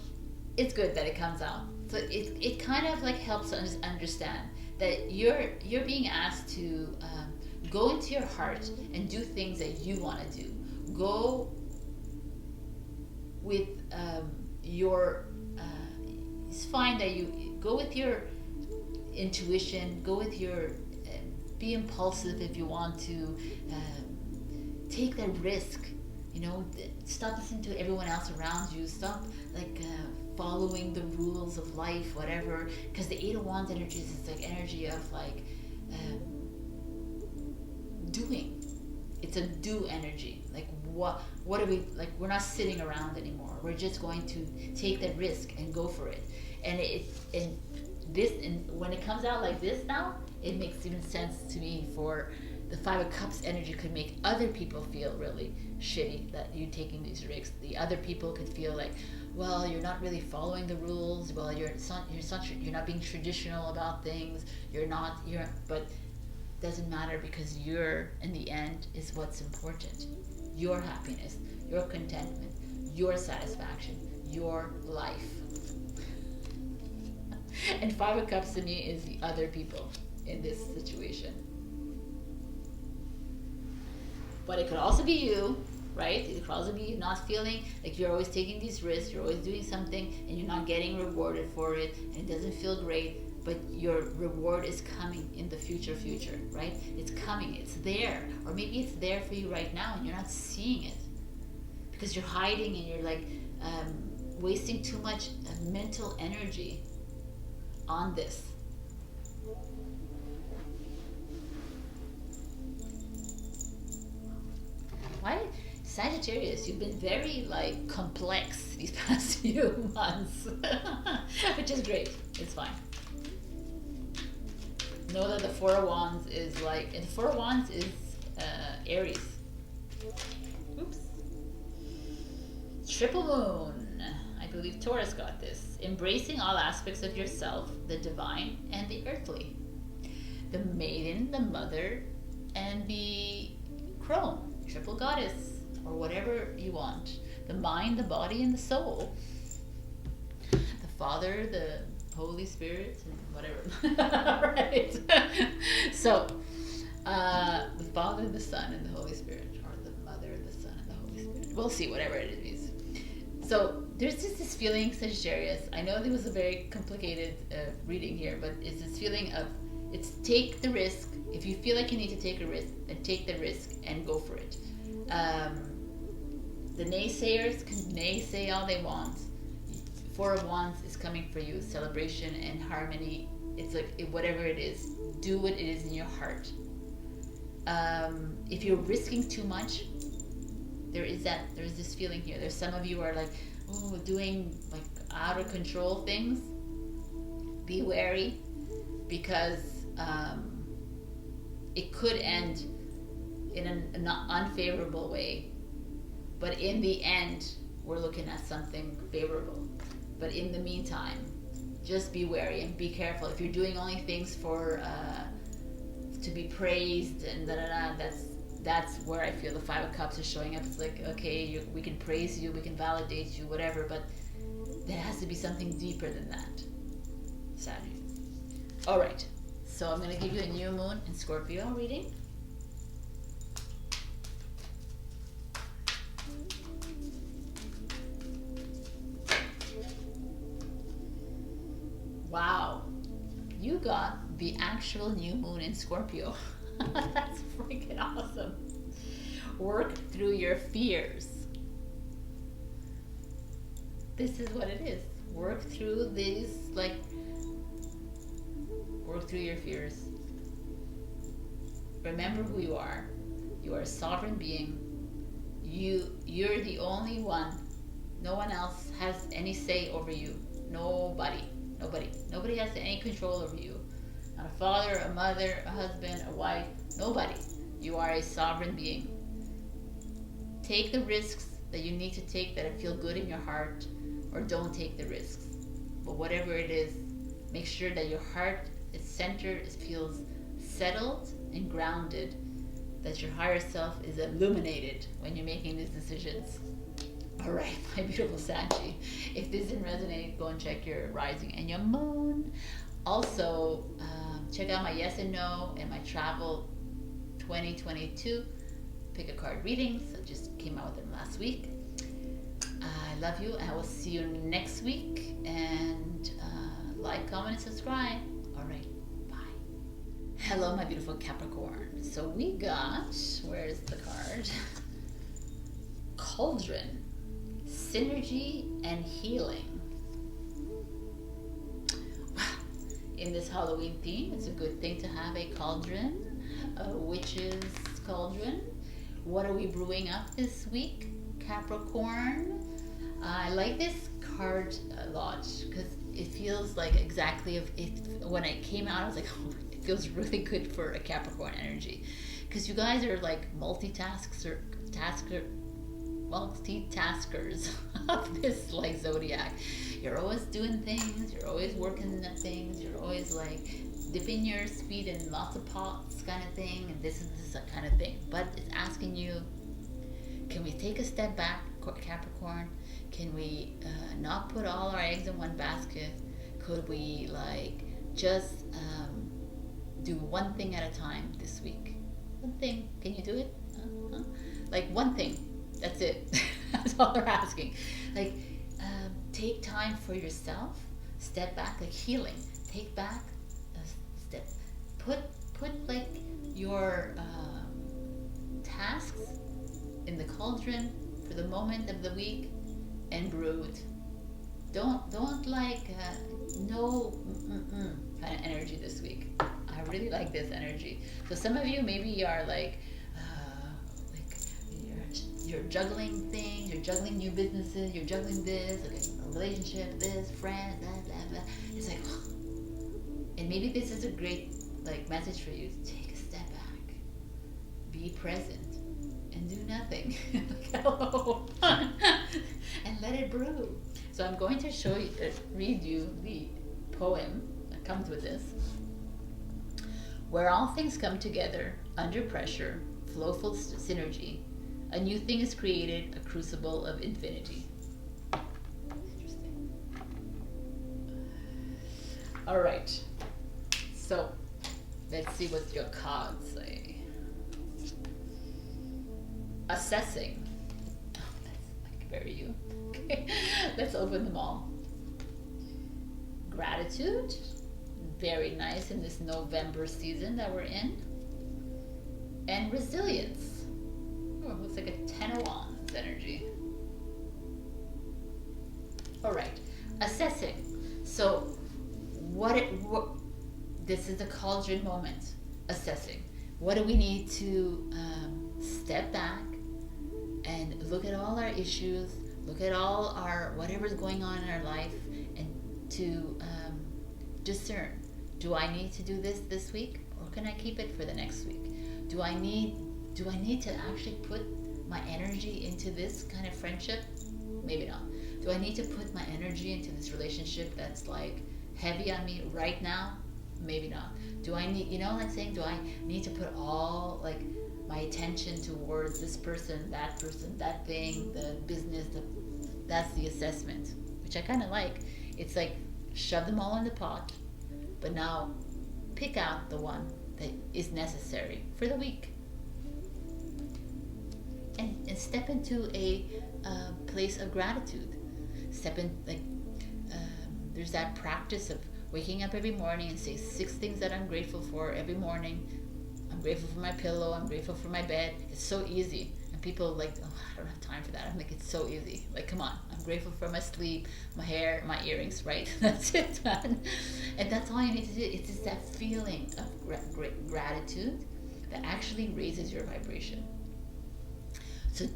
it's good that it comes out. So it kind of like helps us understand that you're being asked to go into your heart and do things that you want to do. Go with your it's fine that you go with your intuition, go with your be impulsive if you want to, take that risk, you know, stop listening to everyone else around you, stop like following the rules of life, whatever, because the Eight of Wands energy is like energy of like doing. It's a do energy. Like what are we, like, we're not sitting around anymore. We're just going to take that risk and go for it. And when it comes out like this now, it makes even sense to me. For the Five of Cups energy could make other people feel really shitty that you're taking these risks. The other people could feel like, well, you're not really following the rules. Well, you're not being traditional about things. But doesn't matter, because you're, in the end, is what's important. Your happiness, your contentment, your satisfaction, your life. And Five of Cups to me is the other people in this situation. But it could also be you, right? It could also be you not feeling like you're always taking these risks, you're always doing something and you're not getting rewarded for it, and it doesn't feel great. But your reward is coming in the future, right? It's coming, it's there. Or maybe it's there for you right now and you're not seeing it because you're hiding and you're like wasting too much mental energy on this. Why, Sagittarius, you've been very like complex these past few months, which is great. It's fine. Know that the Four of Wands is like, and the Four of Wands is Aries. Oops. Triple moon. I believe Taurus got this. Embracing all aspects of yourself, the divine and the earthly. The maiden, the mother, and the crone, triple goddess, or whatever you want. The mind, the body, and the soul. The Father, the Holy Spirit, and whatever. Right? So, the Father, the Son, and the Holy Spirit, or the Mother, the Son, and the Holy Spirit. We'll see, whatever it is. So, there's just this feeling, Sagittarius. I know there was a very complicated reading here, but it's this feeling of, it's take the risk. If you feel like you need to take a risk, then take the risk and go for it. The naysayers can naysay all they want. Four of Wands is coming for you. Celebration and harmony. It's like, whatever it is, do what it is in your heart. If you're risking too much, there's this feeling here. There's some of you are like, oh, doing like out of control things. Be wary, because it could end in an unfavorable way. But in the end, we're looking at something favorable. But in the meantime, just be wary and be careful. If you're doing only things for to be praised and that's where I feel the Five of Cups is showing up. It's like, okay, we can praise you, we can validate you, whatever, but there has to be something deeper than that. Sagittarius. All right, so I'm going to give you a new moon in Scorpio reading. Wow, you got the actual new moon in Scorpio. That's freaking awesome. Work through your fears. This is what it is. Work through these, work through your fears. Remember who you are. You are a sovereign being. You're the only one. No one else has any say over you. Nobody has any control over you. Not a father, a mother, a husband, a wife, nobody. You are a sovereign being. Take the risks that you need to take that feel good in your heart, or don't take the risks. But whatever it is, make sure that your heart is centered, it feels settled and grounded, that your higher self is illuminated when you're making these decisions. All right, my beautiful Saggy. If this didn't resonate, go and check your rising and your moon. Also, check out my yes and no and my travel 2022 pick a card readings. I just came out with them last week. I love you, and I will see you next week. And like, comment, and subscribe. All right, bye. Hello, my beautiful Capricorn. So we got, where's the card? Cauldron, synergy, and healing. In this Halloween theme, it's a good thing to have a cauldron, a witch's cauldron. What are we brewing up this week, Capricorn? I like this card a lot because it feels like exactly when it came out, I was like, oh, it feels really good for a Capricorn energy, because you guys are like multitaskers of this like zodiac. You're always doing things, you're always working at things, you're always like dipping your feet in lots of pots kind of thing, and this is kind of thing. But it's asking you, can we take a step back, Capricorn? Can we not put all our eggs in one basket? Could we like just do one thing at a time this week? One thing, can you do it? Like one thing, that's it. That's all they're asking. Like, take time for yourself, step back, like healing. Take back a step. Put like your tasks in the cauldron for the moment of the week and brew it. Don't like no kind of energy this week. I really like this energy. So some of you maybe are like you're juggling things, you're juggling new businesses, you're juggling this, okay, a relationship, this, friend, blah, blah, blah. It's like, and maybe this is a great like message for you. Take a step back, be present, and do nothing. Like, hello. And let it brew. So I'm going to read you the poem that comes with this. Where all things come together, under pressure, flowful synergy, a new thing is created, a crucible of infinity. Interesting. All right. So, let's see what your cards say. Assessing. Oh, that's like very you. Okay, let's open them all. Gratitude. Very nice in this November season that we're in. And resilience. Oh, it looks like a 10 of Wands energy. All right, assessing. So, this is the cauldron moment. Assessing. What do we need to step back and look at all our issues, look at all our whatever's going on in our life, and to discern. Do I need to do this week, or can I keep it for the next week? Do I need to actually put my energy into this kind of friendship? Maybe not. Do I need to put my energy into this relationship that's like heavy on me right now? Maybe not. Do I need, you know what I'm saying? Do I need to put all like my attention towards this person, that thing, the business? That's the assessment, which I kind of like. It's like shove them all in the pot, but now pick out the one that is necessary for the week, and step into a place of gratitude. Step in, like there's that practice of waking up every morning and say 6 things that I'm grateful for every morning. I'm grateful for my pillow, I'm grateful for my bed. It's so easy, and people are like, oh, I don't have time for that. I'm like, it's so easy. Like, come on. I'm grateful for my sleep, my hair, my earrings, right? That's it, man. And that's all you need to do. It's just that feeling of gratitude that actually raises your vibration. So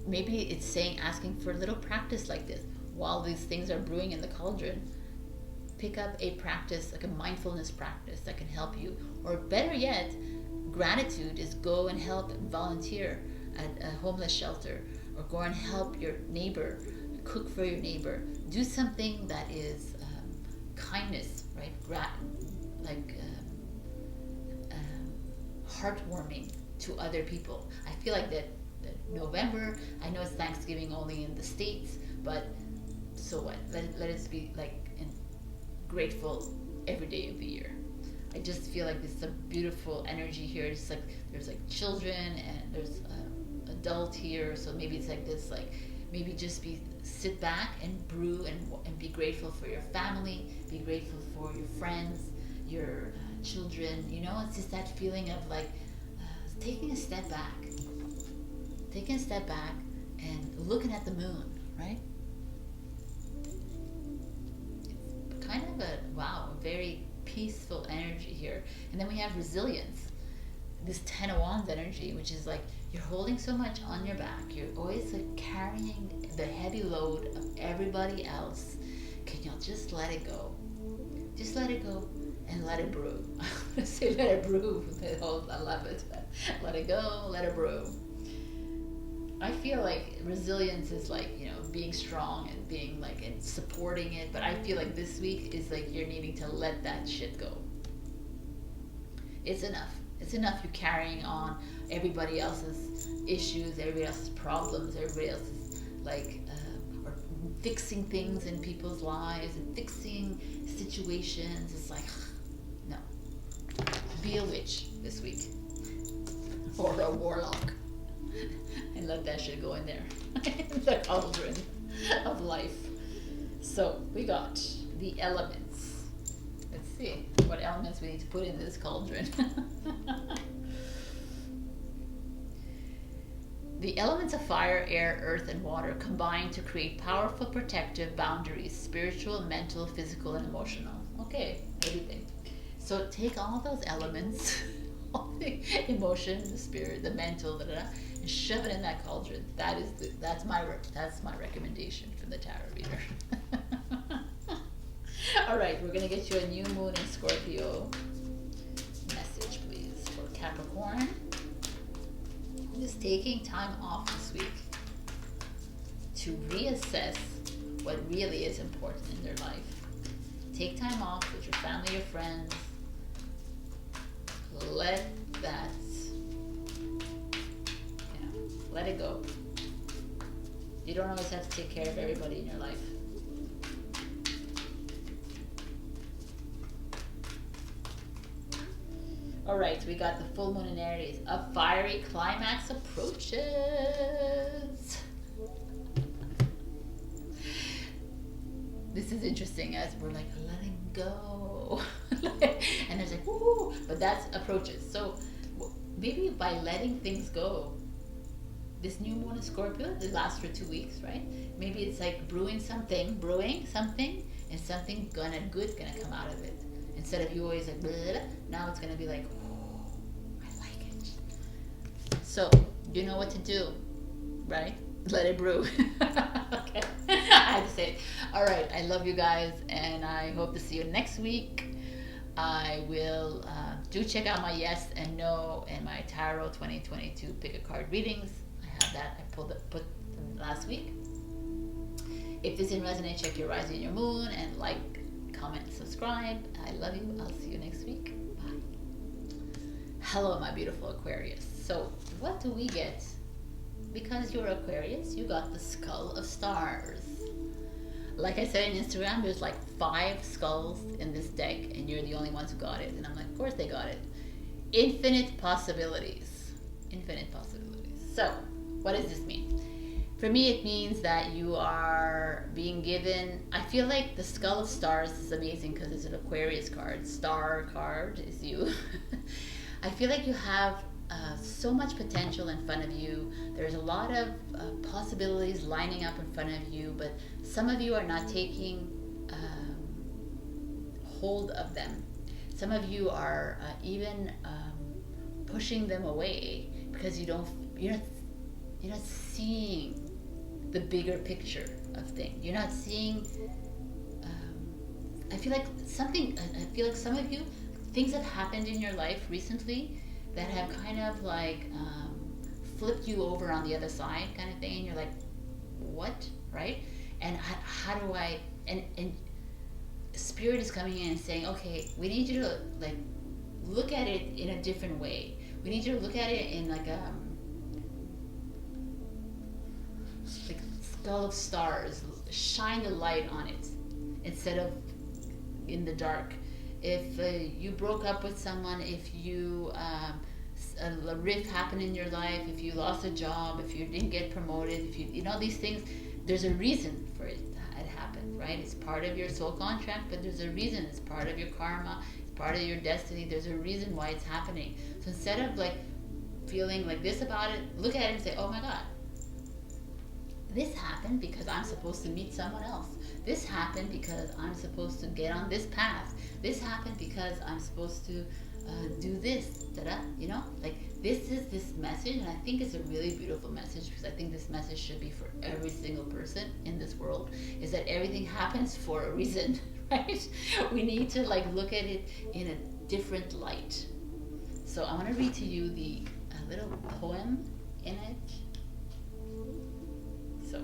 maybe it's asking for a little practice like this. While these things are brewing in the cauldron, pick up a practice, like a mindfulness practice that can help you. Or better yet, gratitude is go and help volunteer at a homeless shelter, or go and help your neighbor, cook for your neighbor. Do something that is kindness, right? Heartwarming to other people. I feel like that November, I know it's Thanksgiving only in the States, but so what? Let us be like grateful every day of the year. I just feel like there's some beautiful energy here. It's like there's like children and there's adult here, so maybe it's like this, like maybe just sit back and brew and be grateful for your family, be grateful for your friends, your children. You know, it's just that feeling of like taking a step back and looking at the moon, right? It's kind of a very peaceful energy here. And then we have resilience, this 10 of Wands energy, which is like you're holding so much on your back, you're always like carrying the heavy load of everybody else. Can you just let it go? Just let it go and let it brew. I say let it brew. I love it. Let it go, let it brew. I feel like resilience is like, you know, being strong and being like and supporting it, but I feel like this week is like you're needing to let that shit go. It's enough. It's enough you carrying on everybody else's issues, everybody else's problems, everybody else's like or fixing things in people's lives and fixing situations. It's like, no. Be a witch this week. Or a warlock. And let that shit go in there. The cauldron of life. So we got the elements. Let's see what elements we need to put in this cauldron. The elements of fire, air, earth, and water combine to create powerful protective boundaries, spiritual, mental, physical, and emotional. Okay, everything. So take all those elements, all the emotion, the spirit, the mental, and shove it in that cauldron. That's my recommendation from the tarot reader. All right, we're gonna get you a new moon in Scorpio. Message, please, for Capricorn. I'm just taking time off this week to reassess what really is important in their life. Take time off with your family or friends. Let that, let it go. You don't always have to take care of everybody in your life. All right, we got the full moon in Aries. A fiery climax approaches. This is interesting as we're like letting go. And there's like, woo, but that's approaches. So maybe by letting things go, this new moon in Scorpio, it lasts for 2 weeks, right? Maybe it's like brewing something, and something good gonna come out of it. Instead of you always like, blah, blah, blah, now it's gonna be like, oh, I like it. So you know what to do, right? Let it brew. Okay, I had to say it. All right, I love you guys, and I hope to see you next week. I will do check out my yes and no and my Tarot 2022 pick a card readings. I have that. I put them last week. If this didn't resonate, check your rising and your moon, and like, comment, subscribe. I love you. I'll see you next week. Bye. Hello, my beautiful Aquarius. So what do we get? Because you're Aquarius, you got the skull of stars. Like I said in Instagram, there's like 5 skulls in this deck, and you're the only ones who got it. And I'm like, of course they got it. Infinite possibilities. Infinite possibilities. So what does this mean? For me, it means that you are being given, I feel like the skull of stars is amazing because it's an Aquarius card. Star card is you. I feel like you have so much potential in front of you. There's a lot of possibilities lining up in front of you, but some of you are not taking hold of them. Some of you are even pushing them away because you're not seeing the bigger picture of things. You're not seeing. I feel like some of you, things have happened in your life recently that have kind of like flipped you over on the other side, kind of thing, and you're like, what, right? And how do I? And Spirit is coming in and saying, okay, we need you to like look at it in a different way. We need you to look at it in like skull of stars. Shine the light on it instead of in the dark. If you broke up with someone, if you a rift happened in your life, if you lost a job, if you didn't get promoted, if you know these things, there's a reason for it. It happened, right? It's part of your soul contract, but there's a reason. It's part of your karma. It's part of your destiny. There's a reason why it's happening. So instead of like feeling like this about it, look at it and say, oh my God, this happened because I'm supposed to meet someone else. This happened because I'm supposed to get on this path. This happened because I'm supposed to do this, like this is this message, and I think it's a really beautiful message because I think this message should be for every single person in this world, is that everything happens for a reason, right? We need to like look at it in a different light. So I want to read to you the little poem in it. So,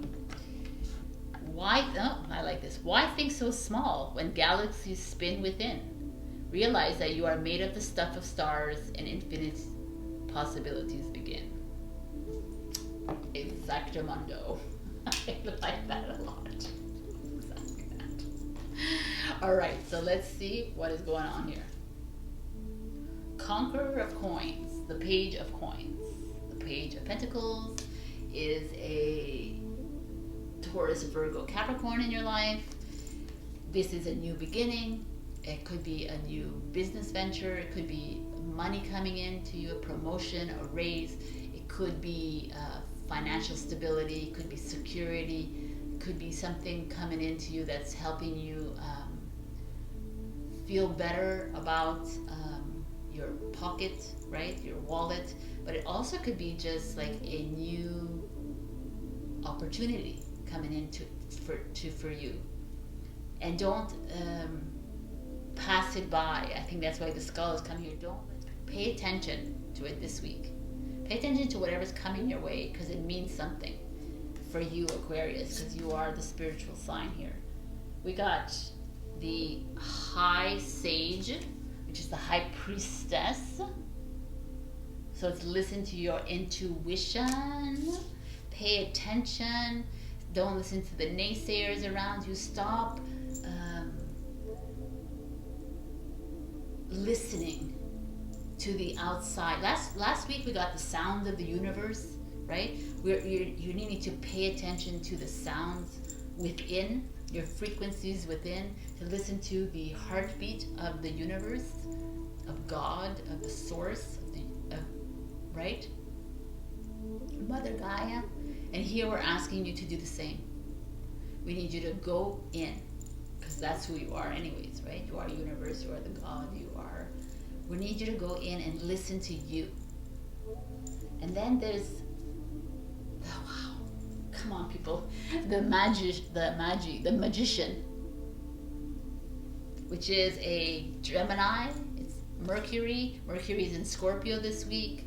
I like this. Why think so small when galaxies spin within? Realize that you are made of the stuff of stars and infinite possibilities begin. Exactamundo. I like that a lot. Exactly that. All right, so let's see what is going on here. Conqueror of coins, the page of coins. The page of pentacles is a Taurus, Virgo, Capricorn in your life. This is a new beginning. It could be a new business venture. It could be money coming in to you, a promotion, a raise. It could be financial stability. It could be security. It could be something coming into you that's helping you feel better about your pocket, right? Your wallet. But it also could be just like a new opportunity coming into for you. And don't pass it by. I think that's why the skull is coming here. Don't pay attention to it this week. Pay attention to whatever's coming your way because it means something. for you, Aquarius, because you are the spiritual sign here. We got the High Sage, which is the High Priestess. So it's listen to your intuition, pay attention, don't listen to the naysayers around you, stop listening to the outside. Last week we got the sound of the universe, right? You're needing to pay attention to the sounds within, your frequencies within, to listen to the heartbeat of the universe, of God, of the source, right? Mother Gaia. And here we're asking you to do the same. We need you to go in, because that's who you are anyways, right? You are universe, you are the God, you are. We need you to go in and listen to you. And then there's, oh wow, come on people, the magician, which is a Gemini. It's Mercury. Mercury is in Scorpio this week.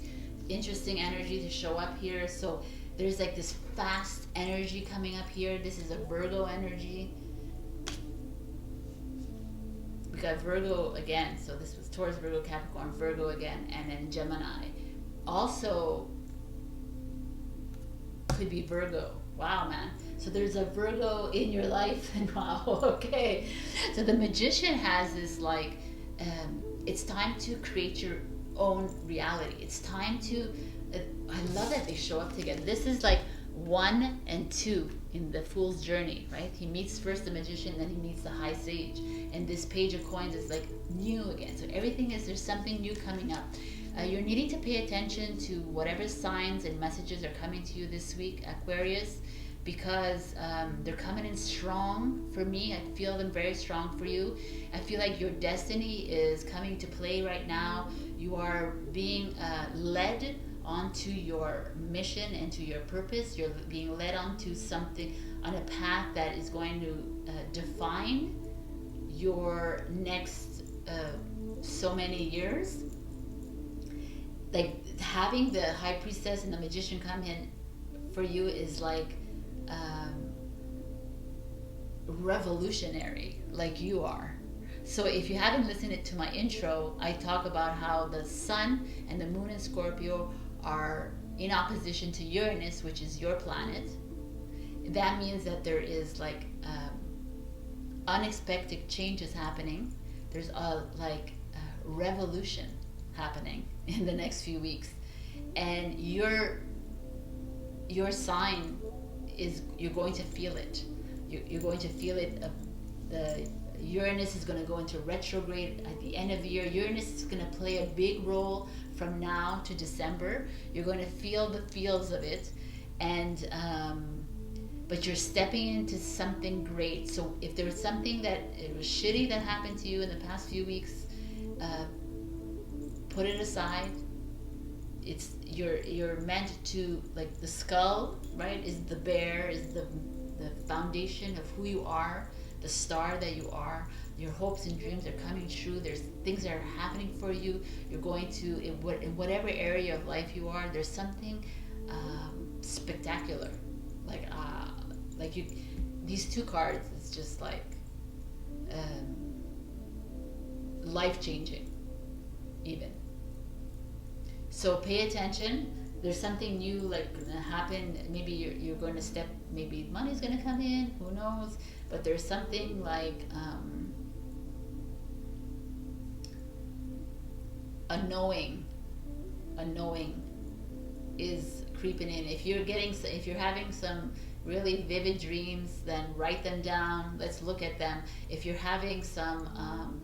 Interesting energy to show up here. So there's like this fast energy coming up here. This is a Virgo energy. We got Virgo again. So this was Taurus, Virgo, Capricorn, Virgo again, and then Gemini. Also could be Virgo. Wow, man. So there's a Virgo in your life, and wow, okay. So the magician has this like, it's time to create your own reality. It's time to, I love that they show up together. This is like 1 and 2 in the Fool's Journey, right? He meets first the magician, then he meets the High Sage. And this Page of Coins is like new again. So everything is, there's something new coming up. You're needing to pay attention to whatever signs and messages are coming to you this week, Aquarius, because they're coming in strong for me. I feel them very strong for you. I feel like your destiny is coming to play right now. You are being led onto your mission and to your purpose. You're being led onto something, on a path that is going to define your next so many years. Like having the High Priestess and the Magician come in for you is like revolutionary, like you are. So if you haven't listened to my intro, I talk about how the Sun and the Moon in Scorpio are in opposition to Uranus, which is your planet. That means that there is like unexpected changes happening. There's a revolution happening in the next few weeks, and your sign is, you're going to feel it. You're going to feel it. The Uranus is going to go into retrograde at the end of the year. Uranus is going to play a big role from now to December. You're going to feel the feels of it, and but you're stepping into something great. So if there was something that it was shitty that happened to you in the past few weeks, put it aside. It's you're meant to, like the skull, right, is the bear, is the foundation of who you are, the star that you are. Your hopes and dreams are coming true. There's things that are happening for you. You're going to, in whatever area of life you are, there's something spectacular. Like you, these two cards, it's just like life-changing even. So pay attention. There's something new like gonna happen. Maybe you're going to step, maybe money's gonna come in, who knows, but there's something like a knowing is creeping in. If you're having some really vivid dreams, then write them down. Let's look at them. If you're having some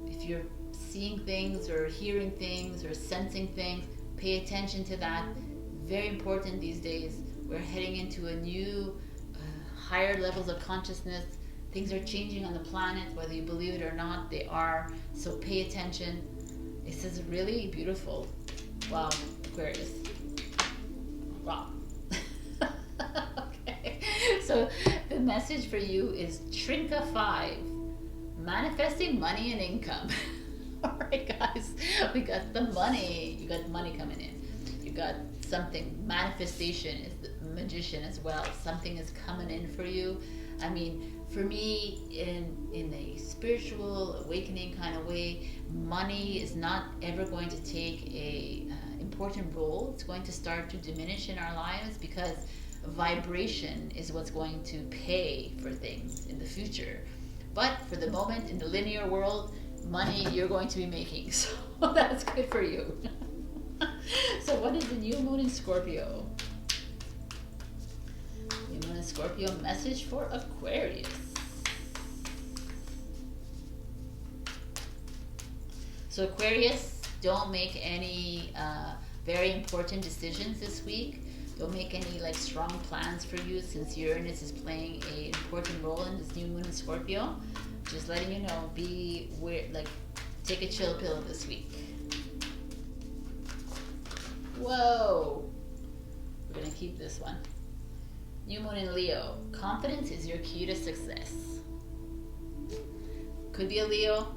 if you're seeing things or hearing things or sensing things, pay attention to that. Very important these days. We're heading into a new higher levels of consciousness. Things are changing on the planet, whether you believe it or not, they are. So pay attention. This is really beautiful. Wow, Aquarius. Wow. Okay. So the message for you is Trinka 5. Manifesting money and income. All right, guys. We got the money. You got money coming in. You got something, manifestation is the magician as well. Something is coming in for you. I mean, for me, in a spiritual awakening kind of way, money is not ever going to take a important role. It's going to start to diminish in our lives because vibration is what's going to pay for things in the future. But for the moment, in the linear world, money you're going to be making. So that's good for you. So what is the new moon in Scorpio? New moon in Scorpio, message for Aquarius. So Aquarius, don't make any very important decisions this week. Don't make any like strong plans for you, since Uranus is playing an important role in this new moon in Scorpio. Just letting you know, be weird, like take a chill pill this week. Whoa, we're gonna keep this one. New moon in Leo. Confidence is your key to success. Could be a Leo,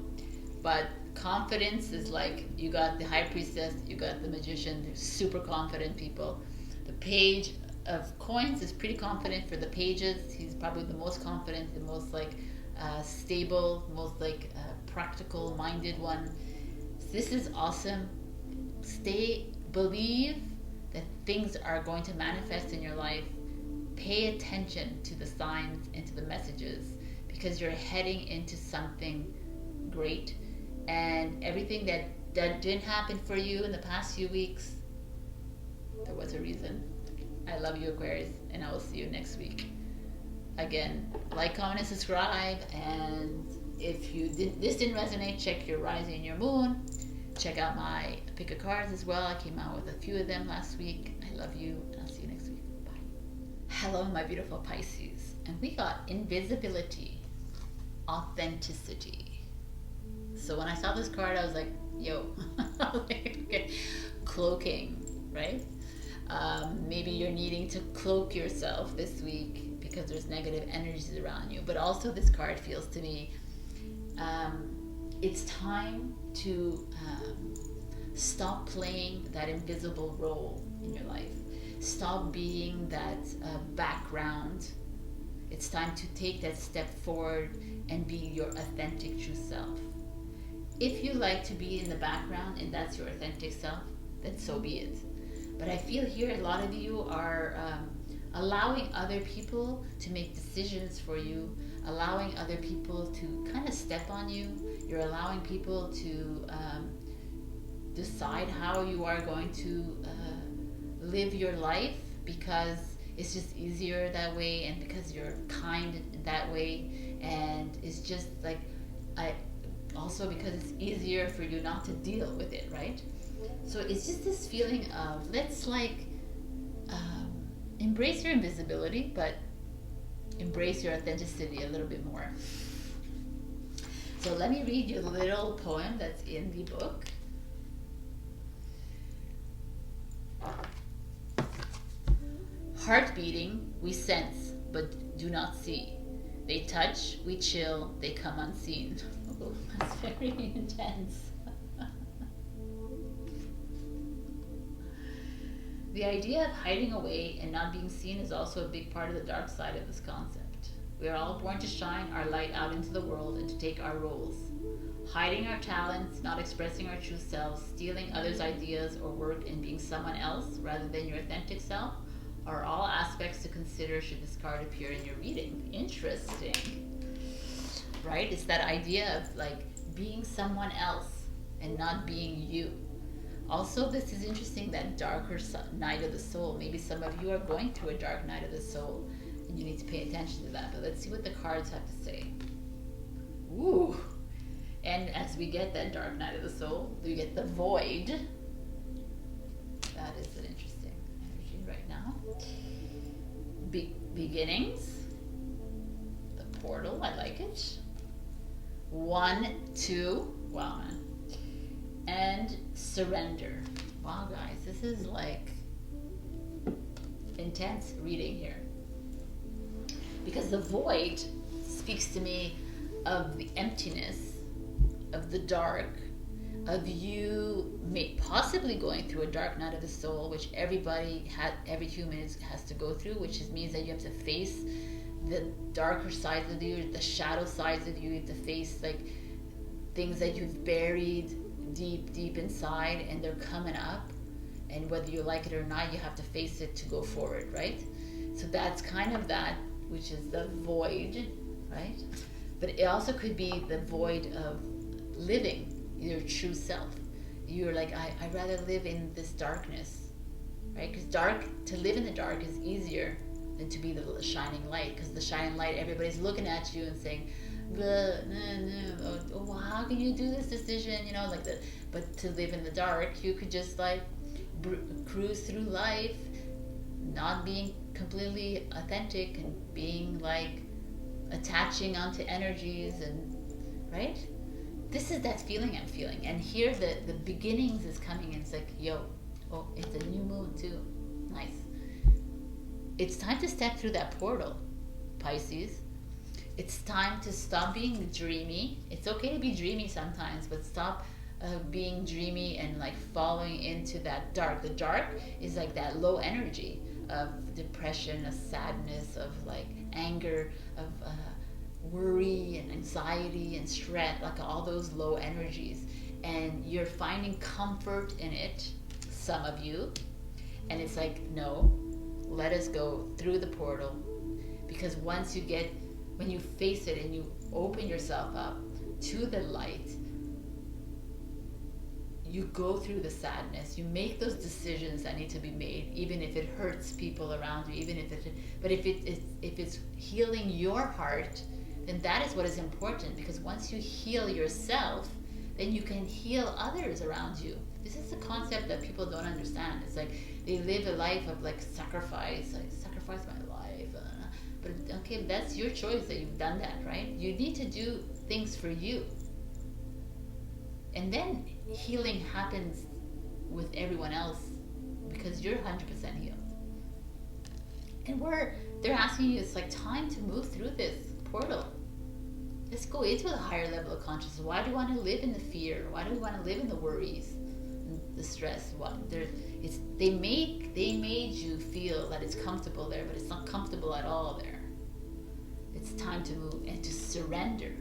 but confidence is like, you got the High Priestess, you got the Magician. They're super confident people. The Page of Coins is pretty confident for the pages. He's probably the most confident, the most like stable, most like practical minded one. This is awesome. Believe that things are going to manifest in your life. Pay attention to the signs and to the messages, because you're heading into something great. And everything that didn't happen for you in the past few weeks, there was a reason. I love you, Aquarius, and I will see you next week. Again, like, comment, and subscribe. And if this didn't resonate, check your rising and your moon. Check out my pick of cards as well. I came out with a few of them last week. I love you, and I'll see you next week. Bye. Hello, my beautiful Pisces. And we got invisibility, authenticity. So when I saw this card, I was like, yo, okay. Cloaking, right? Maybe you're needing to cloak yourself this week because there's negative energies around you. But also this card feels to me, it's time to stop playing that invisible role in your life. Stop being that background. It's time to take that step forward and be your authentic true self. If you like to be in the background and that's your authentic self, then so be it. But I feel here a lot of you are allowing other people to make decisions for you, allowing other people to kind of step on you. You're allowing people to decide how you are going to live your life, because it's just easier that way, and because you're kind that way, and it's just like, also because it's easier for you not to deal with it, right? So it's just this feeling of, let's like embrace your invisibility, but embrace your authenticity a little bit more. So let me read you a little poem that's in the book. Heart beating, we sense, but do not see. They touch, we chill, they come unseen. Oh, that's very intense. The idea of hiding away and not being seen is also a big part of the dark side of this concept. We are all born to shine our light out into the world and to take our roles. Hiding our talents, not expressing our true selves, stealing others' ideas or work, and being someone else rather than your authentic self are all aspects to consider should this card appear in your reading. Interesting. Right? It's that idea of like being someone else and not being you. Also, this is interesting, that darker night of the soul. Maybe some of you are going through a dark night of the soul and you need to pay attention to that. But let's see what the cards have to say. Ooh. And as we get that dark night of the soul, we get the void. That is an interesting energy right now. Beginnings. The portal, I like it. 1, 2. Wow, man. And surrender. Wow, guys, this is like intense reading here. Because the void speaks to me of the emptiness, of the dark, of you possibly going through a dark night of the soul, which every human has to go through, which means that you have to face the darker sides of you, the shadow sides of you. You have to face like things that you've buried deep inside, and they're coming up, and whether you like it or not, you have to face it to go forward, right? So that's kind of that, which is the void, right? But it also could be the void of living your true self. You're like, I'd rather live in this darkness, right? Because to live in the dark is easier than to be the shining light, because the shining light, everybody's looking at you and saying, oh, how can you do this decision, you know, like that. But to live in the dark, you could just like cruise through life, not being completely authentic, and being like attaching onto energies, and right. This is that feeling I'm feeling, and here the beginnings is coming, and it's like, yo, oh, it's a new moon too, nice. It's time to step through that portal, Pisces. It's time to stop being dreamy. It's okay to be dreamy sometimes, but stop being dreamy and like falling into that dark. The dark is like that low energy of depression, of sadness, of like anger, of worry and anxiety and stress, like all those low energies. And you're finding comfort in it, some of you. And it's like, no, let us go through the portal. Because when you face it and you open yourself up to the light, you go through the sadness, you make those decisions that need to be made, even if it hurts people around you, but if it's healing your heart, then that is what is important. Because once you heal yourself, then you can heal others around you. This is the concept that people don't understand. It's like they live a life of like sacrifice, like sacrifice my life. But okay, that's your choice that you've done that, right? You need to do things for you. And then healing happens with everyone else, because you're 100% healed. And they're asking you, it's like time to move through this portal. Let's go into a higher level of consciousness. Why do you want to live in the fear? Why do you want to live in the worries, the stress? They made you feel that it's comfortable there, but it's not comfortable at all there. It's time to move and to surrender.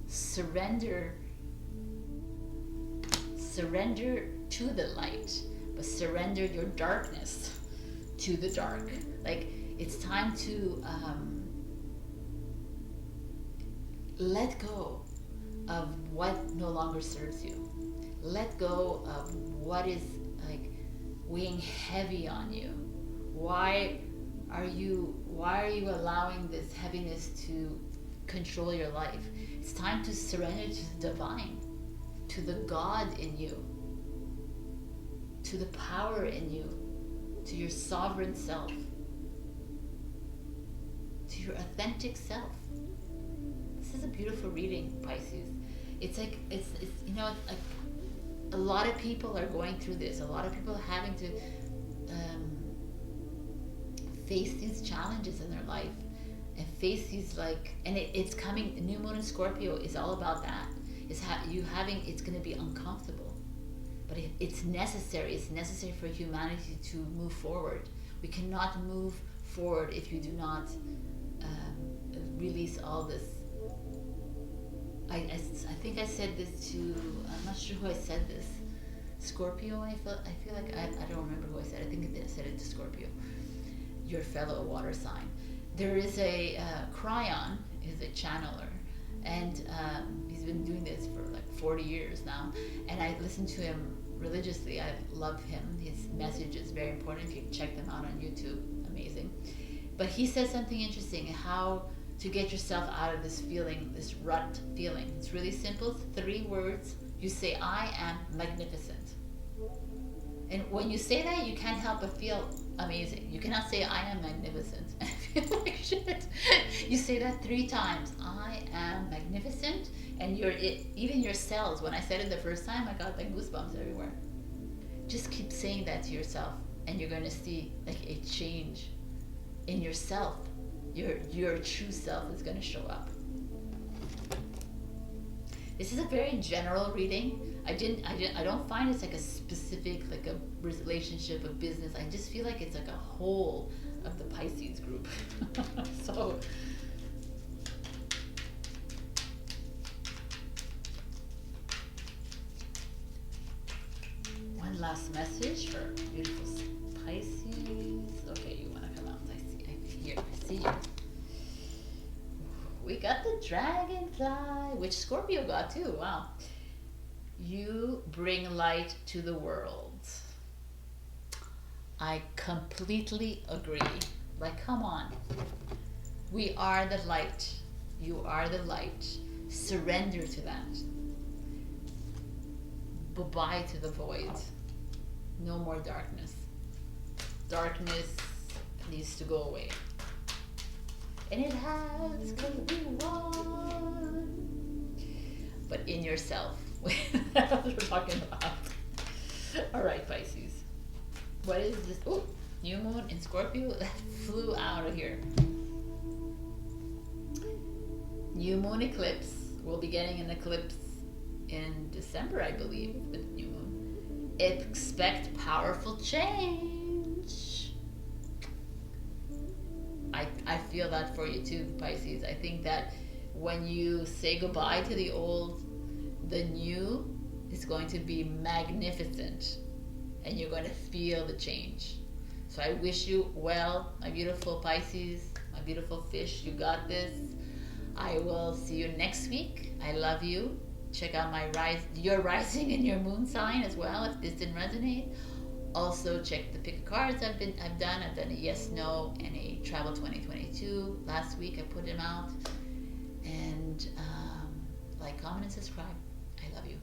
Surrender to the light, but surrender your darkness to the dark. Like, it's time to let go of what no longer serves you. Let go of what is like weighing heavy on you. Why are you allowing this heaviness to control your life? It's time to surrender to the divine, to the God in you, to the power in you, to your sovereign self, to your authentic self. This is a beautiful reading, Pisces. It's like it's you know, it's like a lot of people are going through this. A lot of people are having to face these challenges in their life, and face these it's coming. The new moon in Scorpio is all about that. It's going to be uncomfortable, but it's necessary. It's necessary for humanity to move forward. We cannot move forward if you do not release all this. I think I said this to, I'm not sure who I said this, Scorpio. I feel like I don't remember who I said. I think I said it to Scorpio, your fellow water sign. There is a Cryon is a channeler, and he's been doing this for like 40 years now, and I listen to him religiously. I love him. His message is very important. If you check them out on YouTube, amazing. But he says something interesting, how to get yourself out of this feeling, this rut feeling. It's really simple. 3 words. You say, I am magnificent. And when you say that, you can't help but feel amazing. You cannot say, I am magnificent, and feel like shit. You say that 3 times. I am magnificent. And even your cells, when I said it the first time, I got like goosebumps everywhere. Just keep saying that to yourself, and you're going to see like a change in yourself. Your true self is going to show up. This is a very general reading. I don't find it's like a specific, like a relationship, a business. I just feel like it's like a whole of the Pisces group. So one last message for beautiful Pisces. Okay, you want to come out? I see you. We got the dragonfly, which Scorpio got too. Wow. You bring light to the world. I completely agree. Like, come on. We are the light. You are the light. Surrender to that. Bye-bye to the void. No more darkness. Darkness needs to go away. And it has, because we won. But in yourself. That's what we're talking about. All right, Pisces. What is this? Oh, new moon in Scorpio that flew out of here. New moon eclipse. We'll be getting an eclipse in December, I believe, with new moon. Expect powerful change. I feel that for you too, Pisces. I think that when you say goodbye to the old, the new is going to be magnificent, and you're going to feel the change. So I wish you well, my beautiful Pisces, my beautiful fish. You got this. I will see you next week. I love you. Check out my your rising and your moon sign as well if this didn't resonate. Also check the pick of cards I've done. I've done a yes, no, and a travel 2022. Last week I put them out. And like, comment, and subscribe. I love you.